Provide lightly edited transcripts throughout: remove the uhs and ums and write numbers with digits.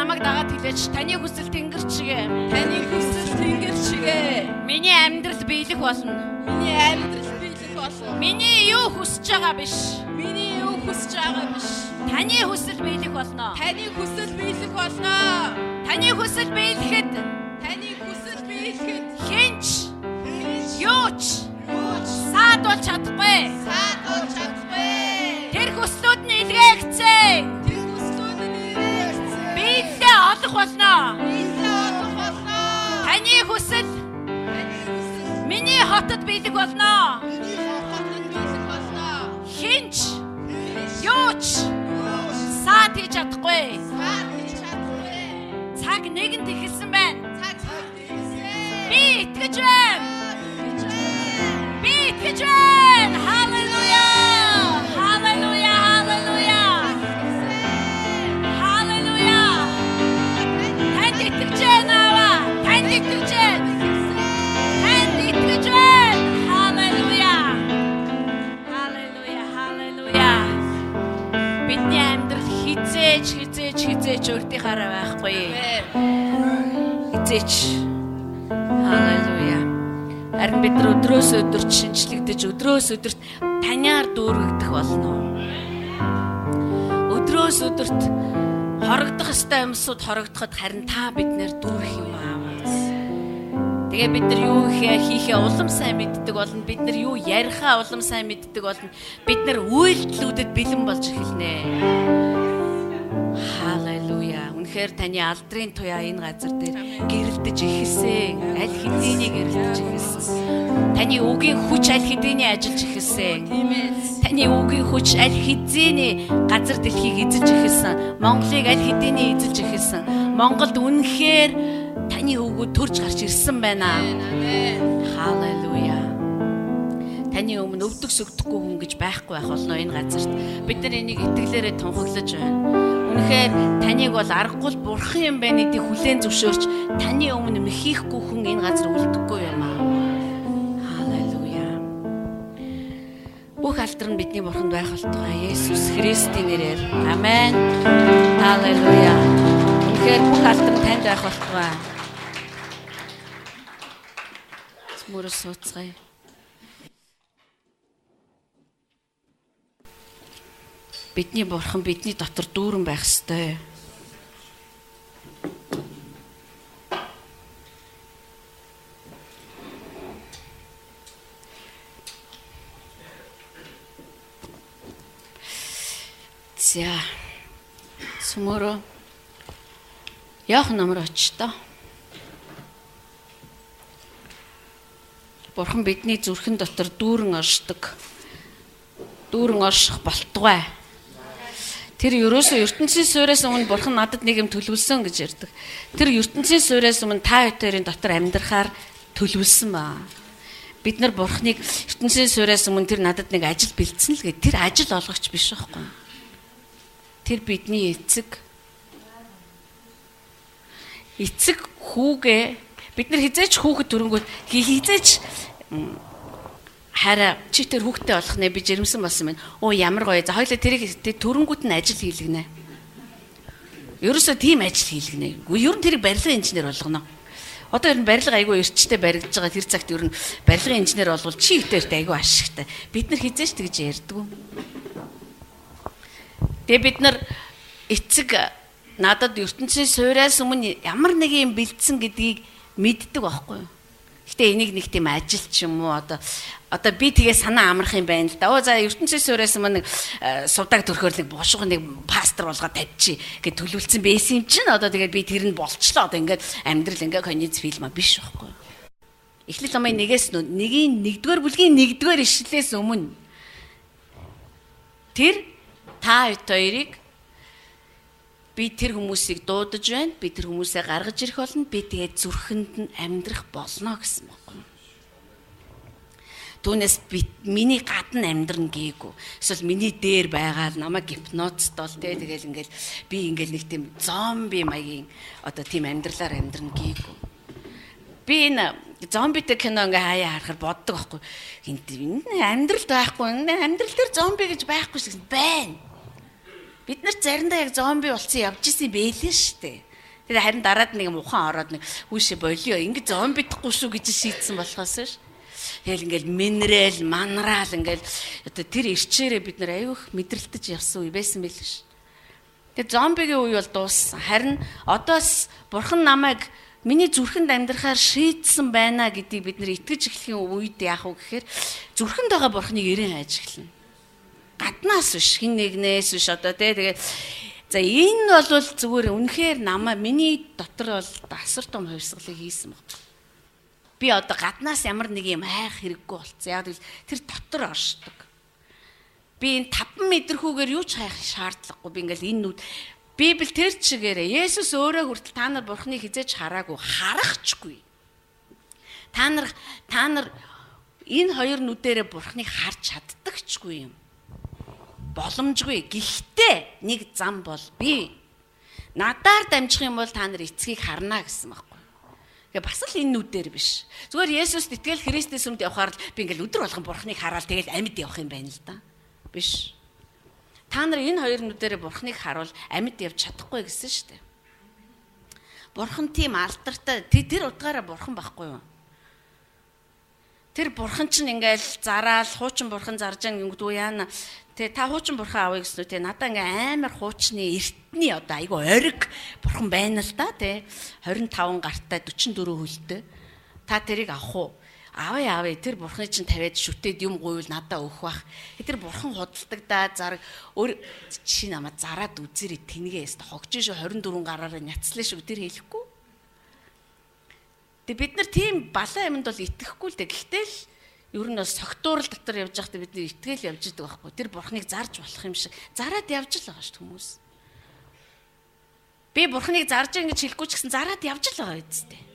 намайг дагаад хэлээч. Таны хүсэл тэнгэр чигээ. Таны хүсэл тэнгэр чигээ. Миний амьдрал биелэх болно. Миний амьдрал биелэх болно. Миний юу хүсэж байгаа биш. Миний юу хүсэж байгаа биш. Таны хүсэл биелэх болно. Таны хүсэл биелэх болно. Таны хүсэл биелэхэд хинч юуч саадуулж чадахгүй. Тэр хүслүүд нь илгээгцээ. Биелээ олох болно. Таны хүсэл миний хотод биелэх болно. Хинч юуч саад хийж чадахгүй. Цаг нэгэнд ихэлсэн байна. Би итгэж байна. Би итгэж байна. Халелуя. Халелуя. Халелуя. Халелуя. Танд итгэж байна. Танд итгэж байна. Танд итгэж байна. Халелуя. Халелуя. Халелуя. Бидний амьдрал хизээч өөртөөхаараа байхгүй. Хизээч. Халелуя. Харин бид нар өдрөөс өдөрт шинжлэгдэж, өдрөөс өдөрт таниар дүүргэгдэх болно. Өдрөөс өдөрт хорогдох ёстой юмсууд хорогдоход харин та биднэр дүүрэх юм аа. Тэгээ бид нар юу хийхээ улам сайн мэддэг болно. Бид нар юу ярихаа улам сайн мэддэг болно. Бид нар үйлдэлүүдэд бэлэн болж эхэлнэ. Халелуя. Үнэхээр таны алдрын туяа энэ газар дээр гэрэлдэж эхэлсэн. Аль хэдийний гэрэлдэж эхэлсэн. Таны үгийн хүч аль хэдийний ажиллаж эхэлсэн. Таны үгийн хүч аль хэдийний газар дэлхийг эзэлж эхэлсэн. Монголыг аль хэдийний эзэлж эхэлсэн. Монголд үнэхээр таны үгүүд төрж гарч ирсэн байна. Халелуя. Таны өмнө өвдөг сүгдэхгүй хүн гэж байхгүй байх болно энэ газарт. Бид нар энийг итгэлээрээ тунхаглаж байна. Үнэхээр таныг бол аргагүй бурхан юм байна гэдгийг хүлээн зөвшөөрч таны өмнө мэхийхгүй хүн энэ газар үлдэхгүй юм аа. Халелуя. Бүх алдар нь бидний бурханд байх болтугай Есүс Христийн нэрээр. Амен. Халелуя. Үнэхээр бүх алдар нь танд байх болтугай. Мөрөс сууцгаая. Бидний бурхан бидний дотор дүүрэн байх ёстой. За. Сүмөрөө яах намар очтой. Бурхан бидний зүрхэн дотор дүүрэн оршдог. Дүүрэн орших болтугай. Тэр ерөөсөө ертөнцийн суурьаас өмнө бурхан надад нэг юм төлөвлөсөн гэж ярьдаг. Тэр ертөнцийн суурьаас өмнө та хоёрын дотор амьдрахаар төлөвлөсөн ба. Бид нар бурханыг ертөнцийн суурьаас өмнө тэр надад нэг ажил бэлдсэн л гэдэг. Тэр ажил олгогч биш байхгүй. Тэр бидний эцэг хүүгээ бид нар хизээч хүүхэд төрөнгөд хизээч хараа чи тэр хүүхдээ болох нэ би жирэмсэн болсон байна. Оо ямар гоё. За хоёлаа тэрийг төрөнгөт нь ажил хийлгэнэ. Ерөөсөө тийм ажил хийлгэнэ. Ер нь тэрийг барилгын инженер болгоно. Одоо ер нь барилга айгүй эрчтэй баригдаж байгаа тэр цагт ер нь барилгын инженер болгол чи ихтэй айгүй ашигтай. Бид нар хизээч тэгж ярьдгүй. Тэгээ бид нар эцэг надад ертөнцийн суурьаас өмнө ямар нэг юм бэлдсэн гэдгийг мэддэг байхгүй юу? Гэтэ энийг нэг тийм ажил ч юм уу одоо би тэгээ санаа амрах юм байна л да. Оо за ертөнцийн суурьаас өмнө сувдаг төрхөөр нэг бошгоо нэг пастор болгоод тавьчих гэж төлөвлөсөн байсан юм чинь одоо тэгээд би тэр нь болчлоо. Одоо ингээд амьдрал ингээд конец фильм биш байхгүй юу? Эхлэл номын 1-ээс нэгийн 1-р бүлгийн 1-р ишлэлээс өмнө тэр та хоёрыг би тэр хүмүүсийг дуудаж байна. Би тэр хүмүүсээ гаргаж ирэх болно. Би тэгээд зүрхэнд нь амьдрах болно гэсэн байна. Түүнээс би миний гадна амьдрна гээгүй. Эсвэл миний дээр байгаад намайг гипнозтол тэгэл ингээл би ингээл нэг тийм зомби маягийн одоо тийм амьдралаар амьдрна гээгүй. Би энэ зомбитэй кино ингээ хаяа харахаар боддог байхгүй. Энэ амьдралд байхгүй. Амьдрал дээр зомби гэж байхгүй шиг байна. Бид нар заримдаа яг зомби болсон явж исэн байлээ шүү дээ. Тэгээ харин дараад нэг мухан ороод нэг хүүшээ болио. Ингэ зомбихгүй шүү гэж шийдсэн болохоос ш. Тэгэл ингээл минерал, манраал ингээл одоо тэр ирчээрээ бид нар аюух мэдрэлтэж явсан үе байсан байл ш. Тэгээ зомбигийн үе бол дууссан. Харин одоос бурхан намайг миний зүрхэнд амьдрахаар шийдсэн байна гэдгийг бид нар итгэж эхлэхийн үед яах вэ гэхээр зүрхэнд байгаа бурханыг эрен хайж эхэлнэ. Гаднаас биш, хин нэгнээс биш одоо тэгээ за энэ бол зүгээр үнэхээр намаа миний дотор бол асар том хувьсгалыг хийсэн байна. Би одоо гаднаас ямар нэг юм хайх хэрэггүй болцсон. Яг л тэр дотор оршдог. Би энэ 5 мэдрэхүүгээр юу ч хайх шаардлагагүй. Би ингээл энэ нүд Библи тэр чигээрээ Есүс өөрөө хүртэл та нар Бурхныг хизээж хараагүй, харахчгүй. Та нар энэ хоёр нүдээрээ Бурхныг харж чаддагчгүй юм. Боломжгүй. Гэхдээ нэг зам бол би надаар дамжих юм бол та нар эцгийг харна гэсэн байхгүй. Тэгээ бас л энэ нүдээр биш. Зүгээр Есүст итгэл Христэс сүмд явхаар л би ингээл өдөр болгон Бурхныг хараад тэгэл амьд явах юм байна л да. Биш. Та нар энэ хоёр нүдээрээ Бурхныг харуул амьд явж чадахгүй гэсэн шүү дээ. Бурхан тийм алдартай тэр утгаараа Бурхан байхгүй юу? Тэр Бурхан чинь ингээл зараал хуучин Бурхан зарж байгаа гингдүү яана. Тэ та хуучин Бурхан авъя гэсэн үү те надаа ингээм амар хуучны эртний одоо айгу ориг Бурхан байна л да те 25 гартай 44 хөлтэй. Та тэрийг авах уу? Авъя тэр Бурханы чинь тавиад шүтээд юм гуйвал надаа өгөх бах. Тэр Бурхан худалдаг да зараг өөр чи намайг зараад үзэрэй тэнгээс хогж шүү 24 гараараа няцлаа шүү тэр хэлэхгүй. Тэг бид нар тийм балан юмд бол итгэхгүй л дээ. Гэхдээ л ер нь бас согтуурал дотор явж байхдаа бид нар итгэл явж идэг байхгүй. Тэр Бурханыг зарж болох юм шиг зараад явж л байгаа шүү хүмүүс. Би Бурханыг зарж ингэж хэлэхгүй ч гэсэн зараад явж л байгаа үсттэй.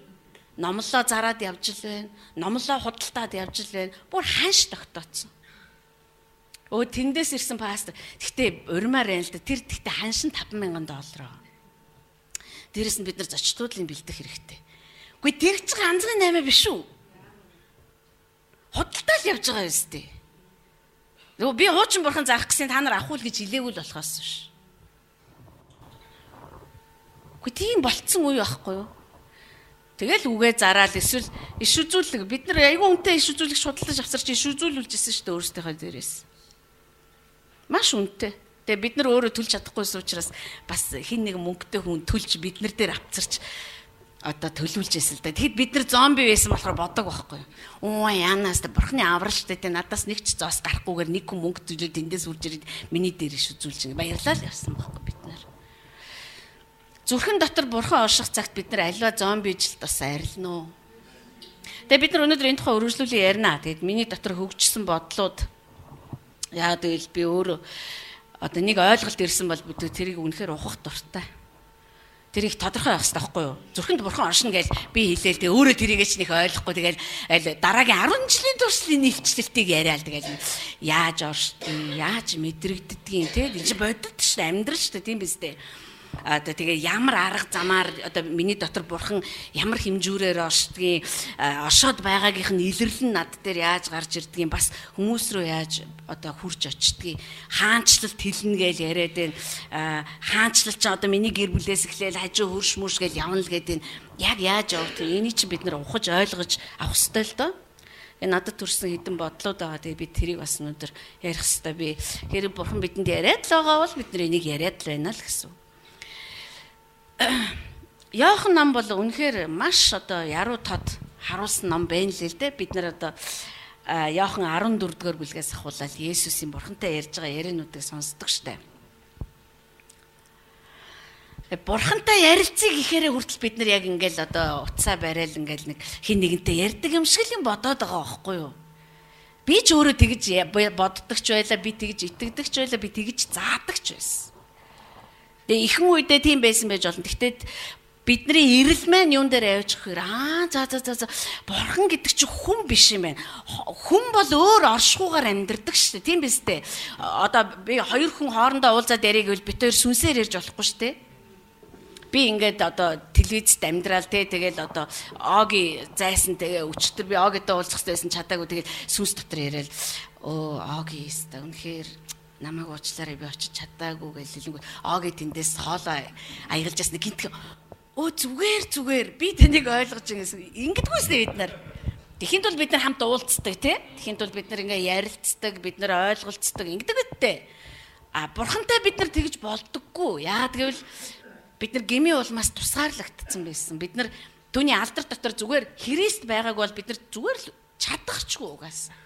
Номлоо зараад явж л байна. Номлоо худалдаад явж л байна. Бүр ханш тогтооцсон. Тэндээс ирсэн пастор. Гэхдээ урмаар байна л да. Тэр тэгтээ ханшин $5,000. Дээрээс нь бид нар зочдлын бэлдэх хэрэгтэй. Үгүй тэр ч ганцхан 8 биш үү? Худалдаал явж байгаа юм зү. Нөгөө би хуучин Бурхан зарах гэсэн та нар авах уу гэж хэлээгүй л болохоос биш. Үгүй тийм болцсон үе байхгүй юу? Тэгэл үгээ зараад эсвэл иш үзүүлэг бид нар айгүй үнэтэй иш үзүүлэг шудлаж авсарч иш үзүүлүүлжсэн шүү дээ өөрсдийнхөө дээрээс. Маш үнэтэй. Тэгээ бид нар өөрөө төлж чадахгүйс учраас бас хин нэг мөнгөтэй хүн төлж бид нар дээр авцарч одоо төлүүлжсэн л да. Тэгэхэд бид нар зомби байсан болохоор бодог байхгүй юу? Яанаас та Бурханы авралтай те надаас нэг ч зоос гарахгүйгээр нэг хүн мөнгө төлөөд эндээс үрж ирээд миний дээр иш үзүүлж баярлалаа л явсан байхгүй бид нар. Зүрхэн дотор Бурхан орших цагт бид нар альва зомби ижил бас арилна уу. Тэгээ бид нар өнөөдөр энэ тухай үргэлжлүүлэн ярина. Тэгээд миний дотор хөгжсөн бодлууд яа тэгэл би өөрөө одоо нэг ойлголт ирсэн бол бид тэрийг үнэхээр ухах дуртай. Тэрийг тодорхой явах хэрэгтэй байхгүй юу? Зүрхэнд Бурхан оршин гэж би хэлээл тэгээ өөрөө тэрийгээ ч нэг ойлгохгүй тэгэл дараагийн 10 жилийн туршлын нэлтчлэлтийг яриад тэгэл яаж оршдгийг, яаж мэдрэгддгийг те энэ бодит шүү дээ амьдрал шүү дээ тийм биз дээ. Одоо тэгээ ямар арга замаар одоо миний дотор Бурхан ямар хэмжүүрээр оршдгийг оршоод байгаагийнх нь илэрлэн над дээр яаж гарч ирдгийг бас хүмүүс рүү яаж одоо хурж очдгийг хаанчлалт хэлнэ гэж яриад байна. Хаанчлалт ч одоо миний гэр бүлээс эхлээл хажуу хөрш мөрш гэж явна л гэдэг нь яг яаж явах вэ? Энийг чи бид нар ухаж ойлгож авах хэрэгтэй л доо. Энэ надад төрсэн хэдэн бодлууд байгаа. Тэгээ би тэрийг бас өнөөдөр ярих хэрэгтэй. Би хэрэг Бурхан бидэнд яриад л байгаа бол бид нар энийг яриад л байна л гэсэн. Иохан ном бол үнэхээр маш одоо яруу тод харуулсан ном байна л дээ. Бид нар одоо Иохан 14 дугаар бүлгээс ахуулаад Есүсийн Бурхантай ярьж байгаа яриануудыг сонсдог штэ. Бурхантай ярилцгийг ихээр хүртэл бид нар яг ингээл одоо утсаа барайл ингээл нэг хин нэгэнтэй ярьдаг юм шиг л юм бодоод байгаа байхгүй юу? Би ч өөрөө тэгж боддогч байлаа, би тэгж итгэдэгч байлаа, би тэгж заадагч байсан. Тэгээ ихэнх үедээ тийм байсан байж болно. Гэхдээ бидний эрэл маань юун дээр авчих вэ? За Бурхан гэдэг чинь хүн биш юм байна. Хүн бол өөр оршихуугаар амьдардаг шүү дээ. Тийм биз дээ. Одоо би хоёр хүн хоорондоо уулзаад ярих гэвэл бид хоёр сүнсээр ярьж болохгүй шүү дээ. Би ингээд одоо телевизэд амьдрал тэгэл одоо Оги зайсан тэгээ өчтөр би Огитой уулзах гэсэн чадаагүй тэгэл сүнс дотор яриад Оги өстой үнэхээр намайг уучлаарай би очиж чадаагүй гэж хэлэнгүүт Оги тэндээс хоолоо аягалж ясна гинт зүгээр би таныг ойлгож байгаа гэсэн. Ингэдэггүйс бид нар. Тэхийн тул бид нар хамт уулздаг тий. Тэхийн тул бид нар ингээ ярилцдаг, бид нар ойлголцдог ингэдэг үттэй. Бурхантай бид нар тэгж болдоггүй. Яагаад гэвэл бид нар гмийн улмаас тусгаарлагдсан байсан. Бид нар түүний алдар дотор зүгээр Христ байгааг бол бид нар зүгээр л чадахчгүй угаасаа.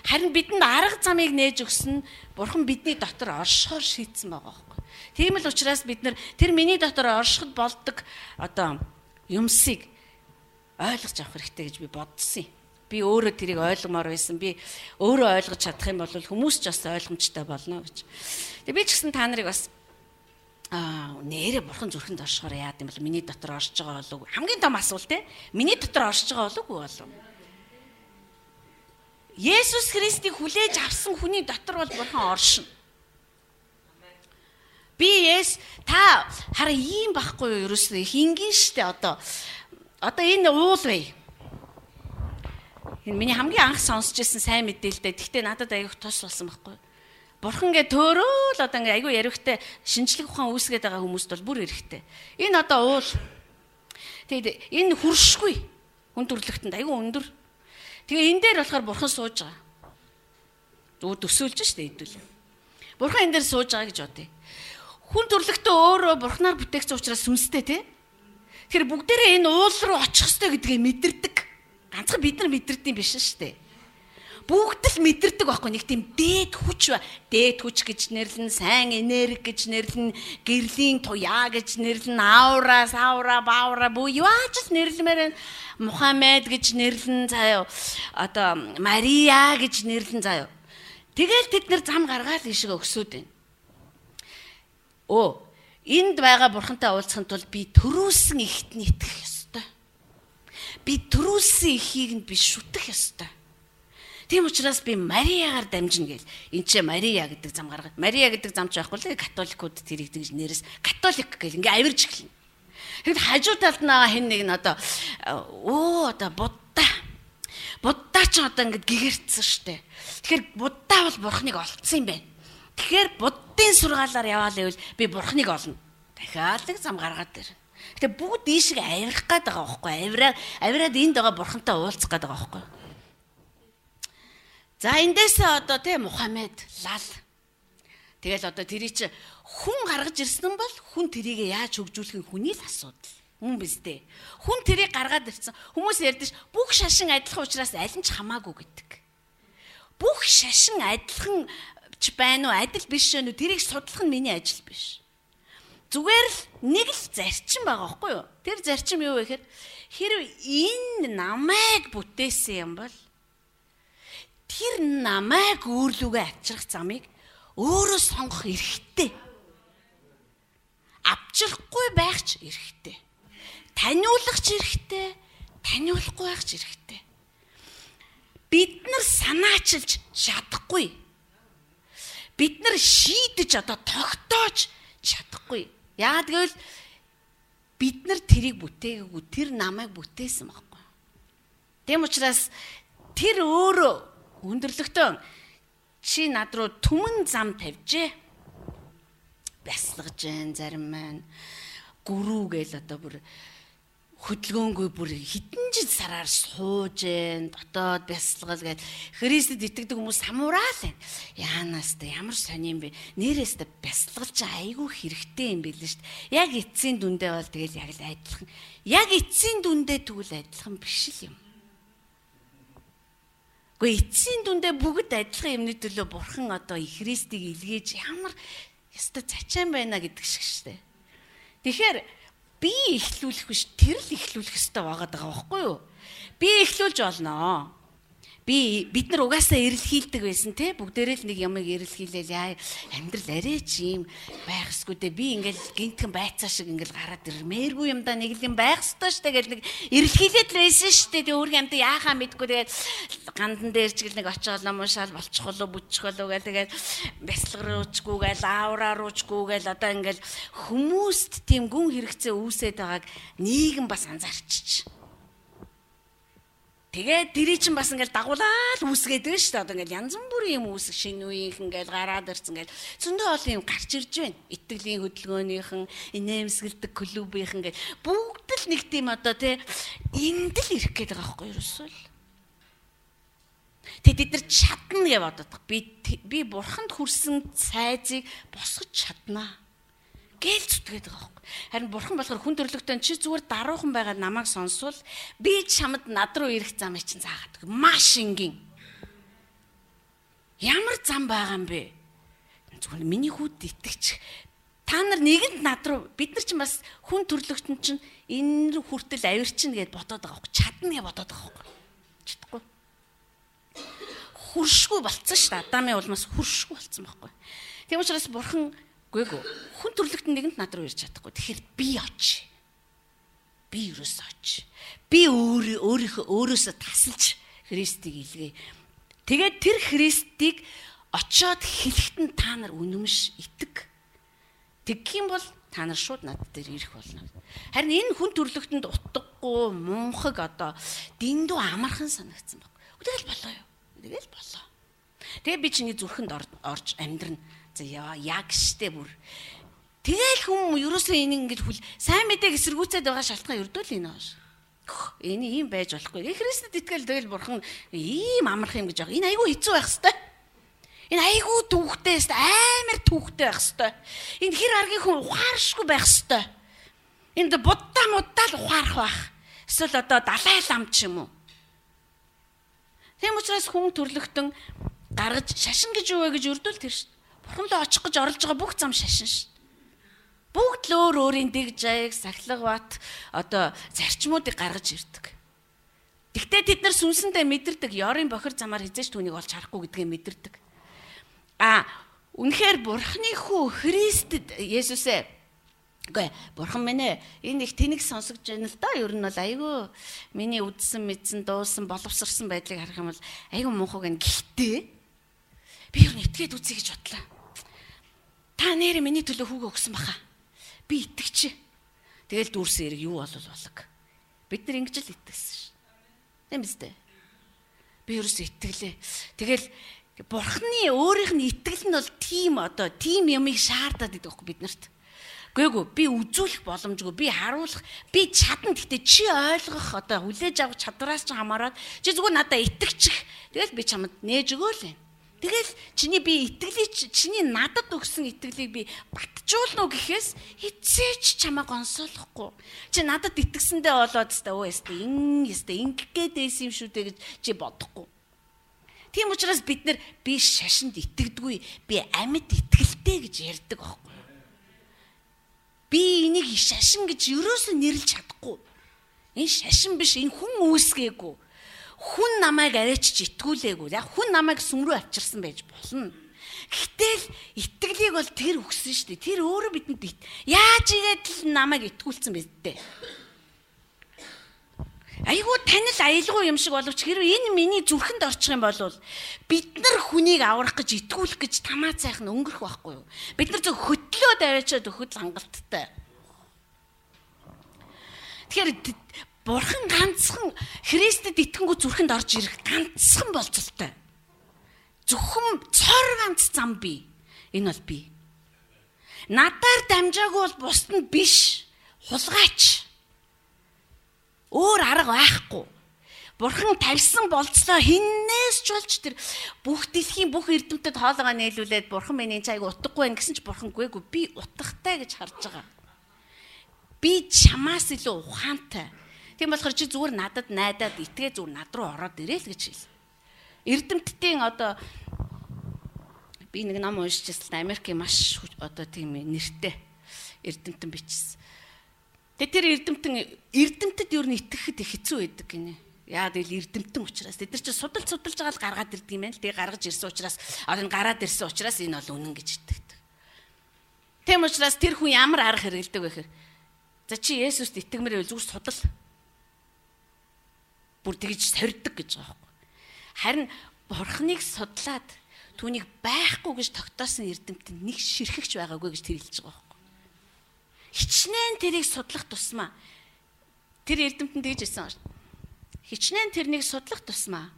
Харин бидэнд арга замыг нээж өгсөн Бурхан бидний дотор оршихоор шийдсэн байгаа байхгүй. Тийм л учраас бид нар тэр миний дотор оршиход болдог юмсыг ойлгож авах хэрэгтэй гэж би бодсон юм. Би өөрөө тэрийг ойлгомоор байсан. Би өөрөө ойлгож чадах юм бол хүмүүс ч бас ойлгомжтой болно гэж. Тэгээ би ч гэсэн та нарыг бас нэрээ Бурхан зүрхэнд оршихоор яад юм бол миний дотор оршиж байгаа болов уу? Хамгийн том асуулт те. Миний дотор оршиж байгаа болов уу? Есүс Христийг хүлээж авсан хүний дотор бол Бурхан оршино. Би та хараа ийм байхгүй юу? Ерөөсөө хингийн штэ одоо энэ уул бай. Энэ миний хамгийн анх сонсч ирсэн сайн мэдээлэлтэй. Гэхдээ надад аяг тус болсон байхгүй. Бурхан гээ төөрөөл ингээ айгүй ярихтай шинжлэх ухаан үүсгээд байгаа хүмүүст бол бүр эрэхтэй. Энэ уул. Тэгээд энэ хуршгүй. Хүн төрлөختөнд айгүй өндөр. Тэгээ энэ дээр болохоор Бурхан сууж байгаа. Зүг төсөөлж штэ хэдүүл. Бурхан энэ дээр сууж байгаа гэж бодъё. Хүн төрлөختөө өөрөө Бурханаар бүтээгдсэн учраас сүнстэй тий. Тэгэхээр бүгдээрээ энэ уул руу очих ёстой гэдгийг мэдэрдэг. Ганцхан бид нар мэдэрдэм биш штэ. Бүгд л мэдэрдэг байхгүй нэг тийм дээд хүч ба. Дээд хүч гэж нэрлэн, сайн энерги гэж нэрлэн, гэрлийн туяа гэж нэрлэн, аура, баура буу яаж л нэрлэмээр Мухаммед гэж нэрлэн заяа. Мария гэж нэрлэн заяа. Тэгэл тэд нар зам гаргаад ишиг өгсөд байна. Энд байгаа Бурхантай уулзахын тулд би төрүүлсэн ихт итгэх ёстой. Би төрүүлсэн ихийг нь би шүтэх ёстой. Тийм учраас би Мариягаар дамжина гэл. Энд чи Мария гэдэг зам гаргаад. Мария гэдэг зам ч байхгүй л католикууд тэрийг тэгж нэрээс католик гэл ингээ авирж эхэлнэ. Тэгэд хажуу талд наа хэн нэг нь Будда ч ингээ гэгэрцсэн штэ. Тэгэхээр Будда бол Бурханыг олцсон юм байна. Тэгэхээр Буддын сургаалаар яваал гэвэл би Бурханыг олно. Дахиад л зам гаргаад ирнэ. Гэтэ бүгд ийшээ авирах гээд байгаа байхгүй. Авираад энд байгаа Бурхантай уулзах гээд байгаа байхгүй. За эндээсээ Мухаммед лал. Тэгэл тэрий чи хүн гаргаж ирсэн бол хүн тэрийг яаж хөгжүүлэх хүний л асуудал. Хүн биз дээ. Хүн тэрийг гаргаад ирсэн. Хүмүүс ярьдэж бүх шашин адилхан учраас аль нь ч хамаагүй гэдэг. Бүх шашин адилхан байна уу, адил биш үү? Тэрийг судлах нь миний ажил биш. Зүгээр л нэг л зарчим байгаа байхгүй юу? Тэр зарчим юу вэ гэхээр хэрвээ энэ намайг бүтээсэн юм бол тэр намайг өөрлөгөө авчрах замыг өөрөө сонгох эрхтэй. Авчрахгүй байх ч эрхтэй. Таниулах ч эрхтэй, таниулахгүй байх ч эрхтэй. Бид нар санаачилж чадахгүй. Бид нар шийдэж тогтоож чадахгүй. Яагаад гэвэл бид нар тэрийг бүтээгээгүй, тэр намайг бүтээсэн байхгүй. Тэм учраас тэр өөрөө өндөрлөгтөө чи над руу түмэн зам тавьжээ. Бясалгаж जैन зарим маань гүрүү гээл бүр хөдөлгөөнгүй бүр хитэн жил сараар сууж जैन дотоод бясалгал гээл Христэд итгэдэг хүмүүс самуураа л байна. Яанаас та ямар сони юм бэ? Нэрээс та бясалгалж айгүй хэрэгтэй юм билээ шүү дээ. Яг эцсийн дүндээ бол тэгэл яг л адилхан. Яг эцсийн дүндээ тэгвэл адилхан биш л юм. Эцсийн дүндээ бүгд адилхан юмны төлөө Бурхан Христийг илгээж ямар ёстой зачаан байна гэдэг шиг шттэ. Тэгэхээр би эхлүүлэх биш тэр л эхлүүлэх ёстой байгаа байхгүй юу? Би эхлүүлж болно. Бид нар угаасаа эрэлхийлдэг байсан те бүгдээрээ л нэг ямыг эрэлхийлээл амьдрал арай ч юм байх ёсгүй дээ. Би ингээл гинтхэн байцаа шиг ингээл гараад ирмээргүй юм да нэг л юм байх ёстой штэ гэл нэг эрэлхийлээд л байсан штэ. Тэг өөрийн амт яахаа мэдгүй тэгээд гандан дээр ч гэл нэг очиод намуушаал болчих болоо бүтчих болоо гэл тэгээд бясалгаруучгүй гэл ааврааруучгүй гэл ингээл хүмүүст тийм гүн хэрэгцээ үүсээд байгааг нийгэм бас анзаарчих. Тэгээд дэрий чинь бас ингээл дагуулаад үүсгээд байна шүү дээ. Одоо ингээл янз бүрийн юм үүсэх шинэ үеийнх ингээл гараад ирсэн ингээл зөндөө олон юм гарч ирж байна. Итгэлийн хөдөлгөөнийхэн, инээмсэглэдэг клубийнхэн ингээл бүгд л нэг тийм одоо тий энд л ирэх гээд байгаа байхгүй юу ерөөсөө. Тэд нар чадна гэж боддог. Би бурханд хүрсэн цайзыг босгож чаднаа гээл зүтгээд байгаа байхгүй. Харин бурхан болохоор хүн төрлөختөө чи зүгээр даруухан байгаад намайг сонсвол би чамд над руу ирэх замыг чинь заагаад. Маш энгийн. Ямар зам байгаа юм бэ? Зүгээр миний хүүд итгэж та нар нэгэнд над руу бид нар чинь бас хүн төрлөختөн чинь энэ рүү хүртэл авирчин гэд бодоод байгаа байхгүй. Чадна гэж бодоод байгаа байхгүй. Чадахгүй. Хүршгүй болцсон шүү дээ. Адамын улмаас хүршгүй болцсон байхгүй. Тийм учраас бурхан гүйгөө хүн төрлөختөн нэгэнд над руу ирж чадахгүй. Тэгэхээр би очие. Би юусоо очие. Би өөрөөсөө тасалж Христийг илгээе. Тэгээд тэр Христийг очоод хэлэхдээ та нар үнэмш итэг. Тэгхийн бол та нар шууд над дээр ирэх болно. Харин энэ хүн төрлөختөнд утгагүй, мунхаг одоо дэндүү амархан санагдсан баг. Тэгэл болоо юу? Тэгэл болоо. Тэгээ би чиний зүрхэнд орж амьдрна. За яг штэ бүр. Тэгэл хүм ерөөсөө энэ ингэж сайн мэдээг эсэргүүцээд байгаа шалтгаан ердөө л энэ ааш. Энэ ийм байж болохгүй. Христэд итгэл тэгэл бурхан ийм амарх юм гэж байгаа. Энэ айгүй хэцүү байх хэвээр. Энэ айгүй түүхтэй хэвээр амар түүхтэй байх хэвээр. Энэ хэр аргийн хүн ухааршгүй байх хэвээр. Энд буддаа мудаа л ухаарах байх. Эсвэл одоо далай лам ч юм уу. Тийм учраас хүн төрлөختөн гаргаж шашин гэж юу вэ гэж өрдөл тэр шүү. Бурхан руу очих гэж оролж байгаа бүх зам шашин шүү. Бүгд л өөр өөрийн дэг жайг, сахилга бат одоо зарчмуудыг гаргаж ирдэг. Тэгтээ тэд нар сүнсэндээ мэдэрдэг, ёрын бохир замаар хизээж түүнийг олж харахгүй гэдгээ мэдэрдэг. Үнэхээр Бурханы хүү Христэд Есүсээ үгүй бурхан минь энэ их тэнэг сонсогдож байна л да. Ер нь бол айгүй миний үдсэн мэдсэн дуусан боловсрсан байдлыг харах юм бол айгүй муухайг нь гэхдээ би ер нь итгээд үзье гэж бодлоо. Та нэрээ миний төлөө хүүгээ өгсөн баха. Би итгэж. Тэгэл дүүрсэн хэрэг юу болов болог. Бид нар ингэж л итгэсэн ш. Тийм биз дээ. Би ерөөсөө итгэлээ. Тэгэл Бурханы өөрийнх нь итгэл нь бол тийм юмыг шаардаад идэг байхгүй бид нарт. Гүйгүй би үзүүлэх боломжгүй, би харуулах, би чадна гэхдээ чи ойлгох одоо хүлээж авах чадвараас ч хамаарат чи зүгээр надад итгэчих. Тэгэл би чамд нээж өгөөл. Тэгэл чиний би итгэлийг чиний надад өгсөн итгэлийг би батжуулна уу гэхээс эцээч чамаа гонсоолохгүй. Чи надад итгэсэндээ болоод ингээд байсан юм шүү дээ гэж чи бодохгүй. Тийм учраас бид нар би шашинд итгэдэггүй, би амьд итгэлтэй гэж ярьдаг байхгүй. Би энийг шашин гэж ерөөсөө нэрлэж чадахгүй. Энэ шашин биш, энэ хүн үүсгээгүй. Хүн намайг арайч итгүүлээгүй. Яг хүн намайг сүмрүү авчирсан байж болно. Гэтэл итгэлийг бол тэр өгсөн шүү дээ. Тэр өөрөө бидэнд яаж игээд л намайг итгүүлсэн бэ дээ. Айгуу танил аялгүй юм шиг боловч хэрвээ энэ миний зүрхэнд орчих юм бол бид нар хүнийг аврах гэж итгүүлэх гэж тамаа цайхан өнгөрөх байхгүй юу? Бид нар зөв хөтлөөд аваачаад өгөхөд хангалттай. Тэгэхээр Бурхан ганцхан Христэд итгэнгүү зүрхэнд орж ирэх ганцхан болцолтой. Зөвхөн цор ганц зам бий. Энэ бол би. Надаар дамжаагүй бол бусд нь биш. Хулгайч. Өөр арга байхгүй. Бурхан тавьсан болцлоо хиннээс ч болж тэр бүх дэлхийн бүх эрдэмтэд хоолойгоо нээлүүлээд бурхан миний цайг утгагүй байх гэсэн ч бурхан гүйгүй би утгатай гэж харж байгаа. Би чамаас илүү ухаантай. Тийм болохоор чи зүгээр надад найдаад итгээ зүгээр над руу ороод ирээл гэж хэл. Эрдэмтдийн одоо би нэг ном уншижсэн Америкийн маш одоо тийм нэртэй эрдэмтэн бичсэн. Тэр эрдэмтэд юу н итгэхэд их хэцүү байдаг гинэ. Яа тэгэл эрдэмтэн учраас тэд нар чи судалж байгаа л гаргаад ирдэг юм байна л. Тэгээ гаргаж ирсэн учраас одоо гараад ирсэн учраас энэ бол үнэн гэж итгэдэг. Тийм учраас тэр хүн ямар арга хэрэгэлдэг вэ гэхээр за чи Есүст итгэмээр байвал зүгээр судал. Бүр тэгж сорддог гэж байгаа байхгүй. Харин Бурханыг судлаад түүнийг байхгүй гэж тогтоосон эрдэмтэд нэг ширхэгч байгаагүй гэж тэр хэлж байгаа байхгүй. Хичнээн тэрийг судлах тусмаа тэр эрдэмтэн тэгж хэлсэн байна. хичнээн тэрнийг судлах тусмаа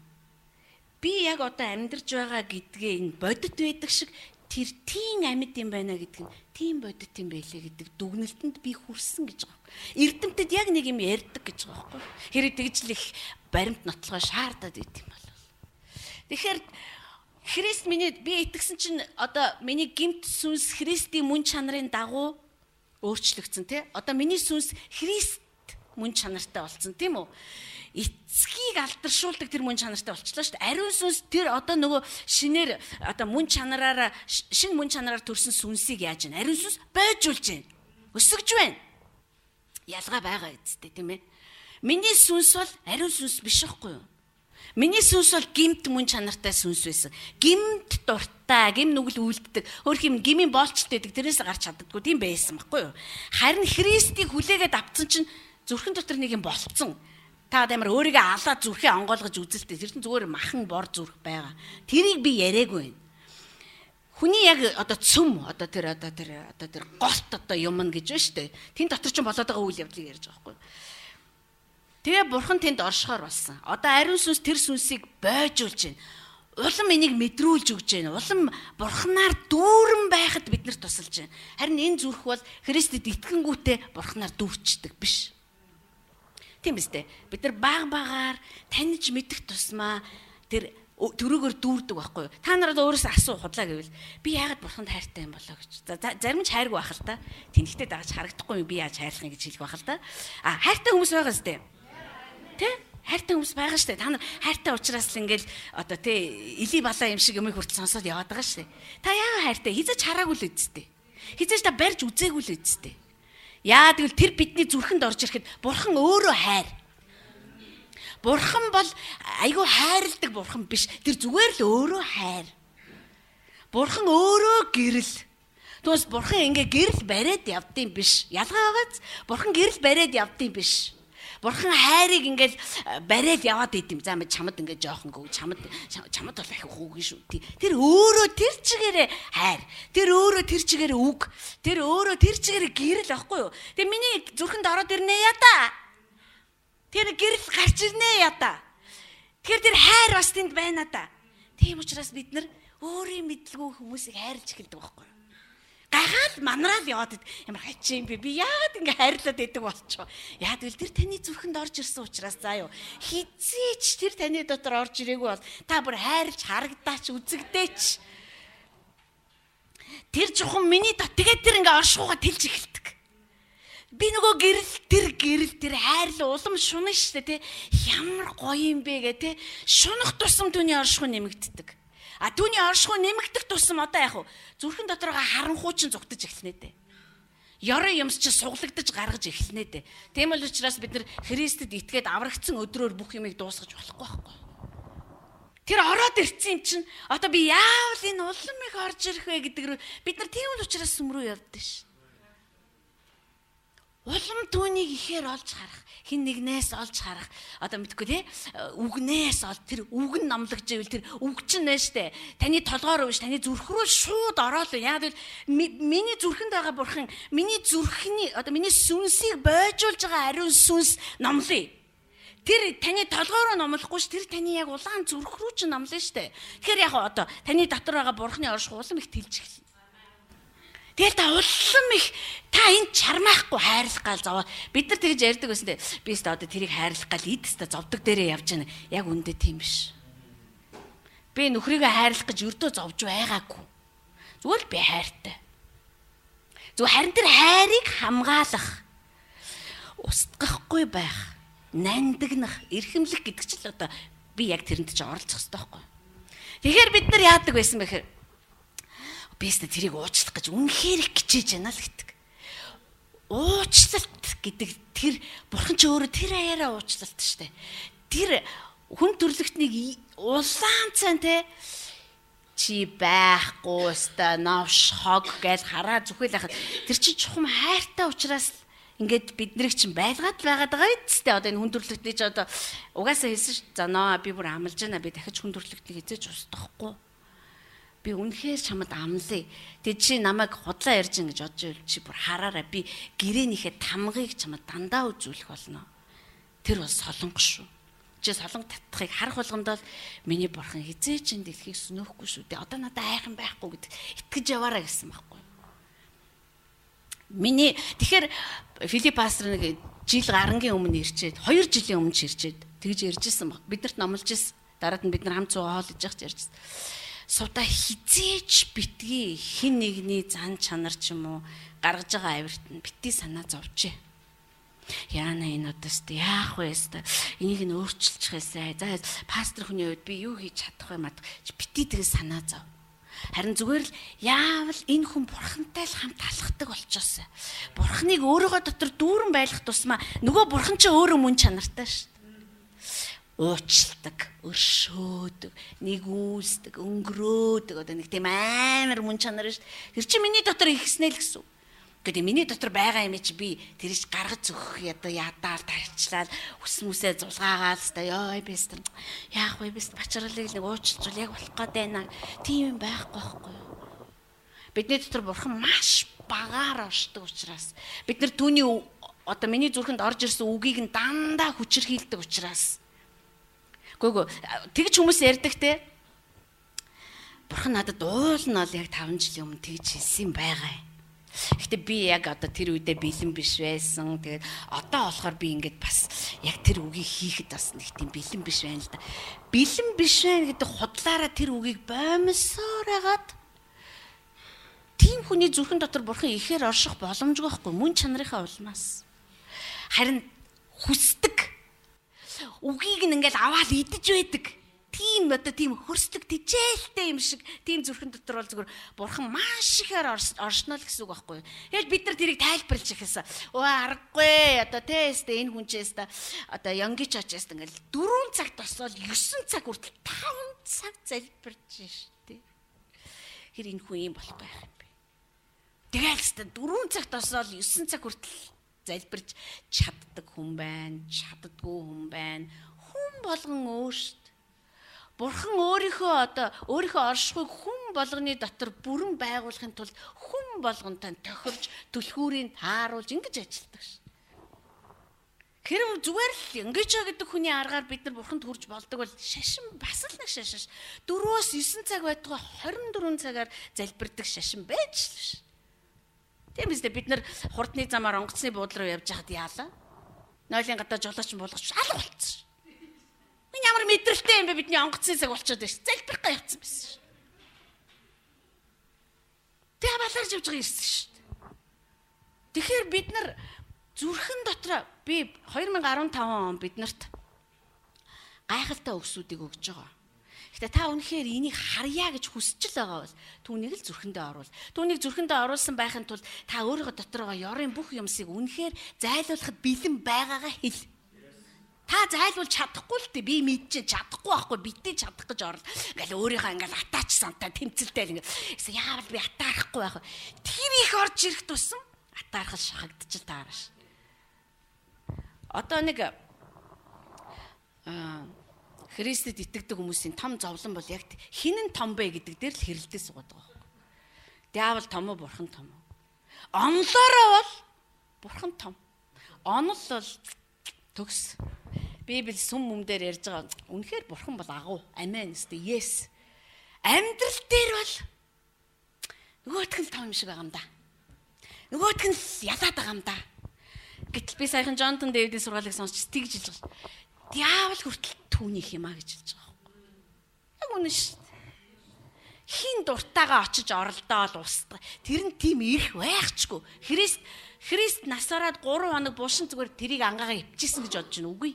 би яг одоо амьдарч байгаа гэдгээ энэ бодит байдаг шиг тэр тийм амьд юм байна гэдэг нь тийм бодит юм байлээ гэдэг дүгнэлтэнд би хүрсэн гэж байгаа юм. Эрдэмтэд яг нэг юм ярьдаг гэж байгаа байхгүй. Хэрэг тэгж л их баримт нотлогоо шаардаад байт юм бол. Тэгэхээр Христ би итгэсэн чинь одоо миний гэмт сүнс Христийн мөн чанарын дагуу өөрчлөгдсөн тий. Одоо миний сүнс Христ мөн чанартай болсон тийм үү? Эцгийг алдаршуулдаг тэр мөн чанартай болчихлоо шүү дээ. Ариун сүнс тэр одоо нөгөө шинээр одоо мөн чанараараа шинэ мөн чанараар төрсэн сүнсийг яаж вэ? Ариун сүнс бойжуулж байна. Өсөж байна. Ялгаа байгаа үсттэй тийм ээ. Миний сүнс бол ариун сүнс биш байхгүй юу? Миний сүнс бол гимт мөн чанартай сүнс байсан. Гимт дуртай, гим нүгэл үлддэг. Өөр хэм гимийн боолчтой гэдэг тэрнээс гарч чаддаггүй тийм байсан байхгүй юу? Харин Христийг хүлээгээд авцсан чинь зүрхэн дотор нэг юм болцсон. Та амар өөрийгөө алаад зүрхээ онгойлгож үзэлтэй. Тэр чинь зүгээр махан бор зүрх байгаа. Тэрийг би яриаггүй байна. Хүний яг одоо цөм одоо тэр голт одоо юм гэж байна шүү дээ. Тэн дотор чинь болоод байгаа үйл явдлыг ярьж байгаа байхгүй юу? Тэгээ бурхан тэнд оршихоор болсон. Одоо ариун сүнс тэр сүнсийг бойжуулж байна. Улам энийг мэдрүүлж өгж байна. Улам бурханаар дүүрэн байхад биднэрт тусалж байна. Харин энэ зүрх бол Христэд итгэнгүүтээ бурханаар дүүрчдэг биш. Тийм биз дээ. Бид нар баг-багаар таньж мэдэх тусмаа тэр төрөөгөр дүүрдэг байхгүй юу? Та нараа өөрөөсөө асуу худлаа гэвэл би яагаад бурханд хайртай юм болоо гэж. За зарим ч хайргүй байх л та. Тэнхтээ дагаж харагдахгүй би яаж хайрлах юм гэж хэлэх байх л та. Хайртай хүмүүс байгаа зү. Тэ? Хайртай хүмүүс байгаа штэ. Та нар хайртай учраас л ингээл одоо тэ илий балаа юм шиг юм хүртэл сонсоод яваад байгаа штэ. Та яагаад хайртай? Хизээч хараагүй л үсттэй. Хизээч та барьж үзээгүй л үсттэй. Яа тэгвэл тэр бидний зүрхэнд орж ирэхэд бурхан өөрөө хайр. Бурхан бол айгүй хайрладаг бурхан биш. Тэр зүгээр л өөрөө хайр. Бурхан өөрөө гэрэл. Түүнээс бурхан ингээ гэрэл бариад явдсан биш. Ялгаа байгааз бурхан гэрэл бариад явдсан биш. Бурхан хайрыг ингээл бариад яваад идэм. За мэд чамд ингээд жоохон гоо чамд бол их хүүгэн шүү. Тэр өөрөө тэр чигээрээ хайр. Тэр өөрөө тэр чигээрээ үг. Тэр өөрөө тэр чигээрээ гэрэл ахгүй юу? Тэгээ миний зүрхэнд ороод ирнэ яа та. Тэр гэрэл гарч ирнэ яа та. Тэгэхээр тэр хайр бас тэнд байна та. Тийм учраас бид нар өөрийн мэдлгүй хүмүүсийг хайрлж эхэлдэг байхгүй юу? Гайхаад манараад яваад ямар хачин би яагаад ингэ хайрлаад идэг болчихоо. Яа гэвэл тэр таны зүрхэнд орж ирсэн учраас заа юу. Хизээч тэр таны дотор орж ирээгүй бол та бүр хайрлж харагдаач үзэгдээч. Тэр жоохон миний тэгээд тэр ингэ оршихуйгаа тэлж эхэлдэг. Би нөгөө гэрэл тэр хайрлал улам шунаа штэ тий. Ямар гоё юм бэ гэ тий. Шунах тусам түүний оршихуй нэмэгддэг. Түүний оршихуй нэмэгдэх тусам одоо яах вэ? Зүрхэн дотороо харанхуй чинь зүгтэж эхэлнэ дээ. Ёроо юмс чи суглагдаж гаргаж эхэлнэ дээ. Тийм л учраас бид нар Христэд итгээд аврагдсан өдрөөр бүх юмыг дуусгаж болохгүй байхгүй. Тэр ороод ирсэн юм чинь одоо би яавал энэ улам их орж ирэх вэ гэдэг рүү бид нар тийм л учраас сүмрүү явдсан ш. Улам түүнийг ихээр олж харах, хин нэгнээс олж харах. Одоо мэдгүй тий үгнээс ол тэр үг нь номлогж ивэл тэр үг чинь нэ штэ. Таны толгоор биш, таны зүрх рүү шууд ороод яа гэвэл миний зүрхэнд байгаа бурхан миний зүрхний одоо миний сүнсийг бойжуулж байгаа ариун сүнс номлоё. Тэр таны толгоор руу номлохгүй ш, тэр таны яг улаан зүрх рүү ч номлоё штэ. Тэгэхээр яг одоо таны дотор байгаа бурханы орших улам их тэлж эхэлнэ. Тэгэл та улам их та энэ чармаахгүй хайрлах гал зовоо. Бид нар тэгж ярьдаг байсан те. Би өстө одоо тэрийг хайрлах гал идэстэ зовдөг дээрээ явж байна. Яг үндэ тийм биш. Би нөхрийгөө хайрлах гэж өрдөө зовж байгаагүй. Зүгээр л би хайртай. Зүгээр харин тэр хайрыг хамгаалах, устгахгүй байх, нандинах, эрхэмлэх гэдэг чинь одоо би яг тэрэнд чинь оролцох хэрэгтэй байхгүй. Тэгэхээр бид нар яадаг байсан бэхээр бистэ тэрийг уучлах гэж үнэхээр их хичээж байна л гэдэг. Уучлалт гэдэг тэр бурхан ч өөрөө тэр аяараа уучлалт штэ. Тэр хүн төрлөختнийг улаан цан те чи байхгүй өста навш хог гэж хараа зүхэлэхэд тэр чи чухам хайртай учраас ингээд биднийг чинь байлгаад байгаад байгаа үсттэй. Одоо энэ хүн төрлөختний ч одоо угаасаа хэлсэн ш. За нөө би бүр амлаж байна. Би дахиж хүн төрлөختнийг эзэж устгахгүй. Би үнэхээр чамд амлая. Тэг чи намайг худлаа ярьж ин гэж бодож байвал чи бүр хараарай. Би гэрээнийхээ тамгыг чамд дандаа үзүүлэх болно. Тэр бол солонгос шүү. хүчээ солонг татахыг харах болгондоо миний бурхан хизээч энэ дэлхийг сүнөөхгүй шүү дээ. Одоо надад айхан байхгүй гэдэг итгэж яваараа гэсэн байхгүй. Тэгэхээр Филипп пастор нэг жил гарангийн өмнө ирчээд 2 жилийн өмнө ирчээд тэгж ярьжсэн баг. Биднэрт номлож ирсэн. Дараад нь бид нар хамт цуу хоол иж явж ярьжсэн. Суда хизээч битгий хин нэгний зан чанар ч юм уу гаргаж байгаа авирт нь битгий санаа зовжээ. Яана энэ одоос яах вэ? Энийг нь өөрчилчих юмсаа. За пастор хүний үед би юу хийж чадах вэ мад битгий тэгээ санаа зов. Харин зүгээр л яавал энэ хүн бурхантай л хамт алхдаг болчихсон. Бурханыг өөрөөгөө дотор дүүрэн байлгах тусмаа нөгөө бурхан ч өөрөө мөн чанартай шүү. Уучладаг, өршөөдөг, нэгүүлсдэг, өнгөрөөдөг одоо нэг тийм амар мөн чанар шүү. Тэр чинь миний дотор ихснэ л гэсэн. Гэхдээ миний дотор байгаа юм чи би тэрийг гаргаж өгөх одоо ядаал тарчлаад үсмүсээ зулгаагаал хэвээр ёо бистэр яах вэ бистэр бачралыг нэг уучлж яг болох гээд байна. Тийм юм байхгүй байхгүй. Бидний дотор бурхан маш багаар оршдог учраас бид нар түүний одоо миний зүрхэнд орж ирсэн үгийг нь дандаа хүчрхийлдэг учраас гүг тэгж хүмүүс ярьдаг те бурхан надад уулна л яг 5 жилийн өмнө тэгж хэлсэн байгаа юм. Гэхдээ би яг одоо тэр үедээ бэлэн биш байсан. Тэгээд одоо болохоор би ингээд бас яг тэр үгийг хийхэд бас нэг тийм бэлэн биш байна л да. Бэлэн биш байна гэдэг худлаараа тэр үгийг боомсоор хагаад тийм хүний зүрхэн дотор бурхан ихээр орших боломжгүй байхгүй мөн чанарынхаа улмаас. Харин хүсдэг. Үгийг ингээд аваад идэж байдаг. Тийм одоо тийм хөрсдөг тижээлтэй юм шиг тийм зүрхэн дотор бол зүгээр бурхан маш ихээр оршно л гэсэн үг байхгүй. Тэгэл бид нар тэрийг тайлбарлаж ихсэн. Өө аргагүй одоо тест энэ хүнчээс одоо янгич очоос ингээл 4 цаг тосол 9 цаг хүртэл 5 цаг залбирч штэ. Хэр энэ хүн юм болох байх юм бэ? Тэгэл хэвээр 4 цаг тосол 9 цаг хүртэл залбирч чаддаг хүн байна, чаддгүй хүн байна. Хүн болгон өөр. Бурхан өөрийнхөө оршихуйг хүн болгоны дотор бүрэн байгуулахын тулд хүн болгонтой тохирж түлхүүрийг тааруулж ингэж ажилладаг ш. Хэрэв зүгээр л ингэж гэдэг хүний аргаар бид нар бурханд хүрж болдог бол шашин бас л нэг шашин ш. 4-9 цаг байтугай 24 цагаар залбирдаг шашин байж л ш. Тийм биз дээ бид нар хурдны замаар онгоцны буудлын руу явж хаад яалаа. Нойлын гадаа жолооч болгоч алга болцсон. Энэ ямар мэдрэлтэй юм бэ бидний онгоцны цаг болчиход байна ш. Залбирах га явцсан байсан ш. Тэгээ баларж явж байгаа ирсэн ш. Тэгэхээр бид нар зүрхэн дотор би 2015 он биднэрт гайхалтай өксүүдийг өгж байгаа. Гэтэ та үнэхээр энийг харьяа гэж хүсэж л байгаа бол түүнийг л зүрхэндээ оруул. Түүнийг зүрхэндээ оруулсан байхын тулд та өөрийнхөө дотор байгаа ёрын бүх юмсыг үнэхээр зайлуулахад бэлэн байгаагаа хэл. Та зайлуул чадахгүй л дээ би мэдчихэж чадахгүй байхгүй битээ чадах гэж орол. Ингээл өөрийнхөө ингээл атаач сантай тэмцэлтэй ингээл яавал би атаарахгүй байх вэ? Тэр их орж ирэх тусам атаархал шахагдчих таараш. Одоо нэг Христэд итгэдэг хүмүүсийн том зовлон бол яг хинэн том бэ гэдэг дээр л хэрэлдээ суугаад байгаа. Диавол том уу бурхан том уу? Онлоороо бол бурхан том. Онол бол төгс. Библи сүм мөмдөр ярьж байгаа. Үнэхээр бурхан бол агуу. Амен өстэй. Yes. Амьдрал дээр бол нөгөөтг нь том юм шиг байгаа юм да. Нөгөөтг нь ялаад байгаа юм да. Гэтэл би саяхан Джонатан Дэвидийн сургаалыг сонсч тэгж хэлж байгаа. Диавол хүртэл түүнийх юм а гэж хэлж байгаа юм. Яг үнэн шүү дээ. Хин дуртайгаа очиж оролдоол устдаг. Тэр нь тийм ирэх байхчгүй. Христ насаараад 3 хоног буушин зүгээр тэрийг ангаагаа өвчижсэн гэж бодож байна үгүй.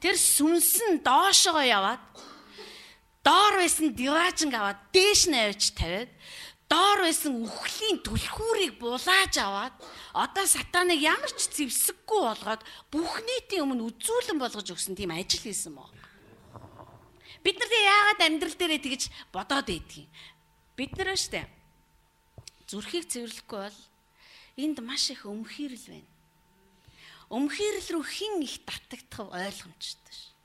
Тэр сүнсэн доошоо яваад доор байсан диваажинг аваад дээш нь авч тавиад доор байсан үхлийн түлхүүрийг булааж аваад одоо сатаныг ямар ч зэвсэггүй болгоод бүх нийтийн өмнө үзүүлэн болгож өгсөн тийм ажил хийсэн мó. Бид нар яагаад амьдрал дээрээ тэгж бодоод байдгийг. Бид нар штэ зүрхийг цэвэрлэхгүй бол энд маш их өмхийлэл байна. Өмхийлэл рүү хин их татагдах ойлгомжтой ш.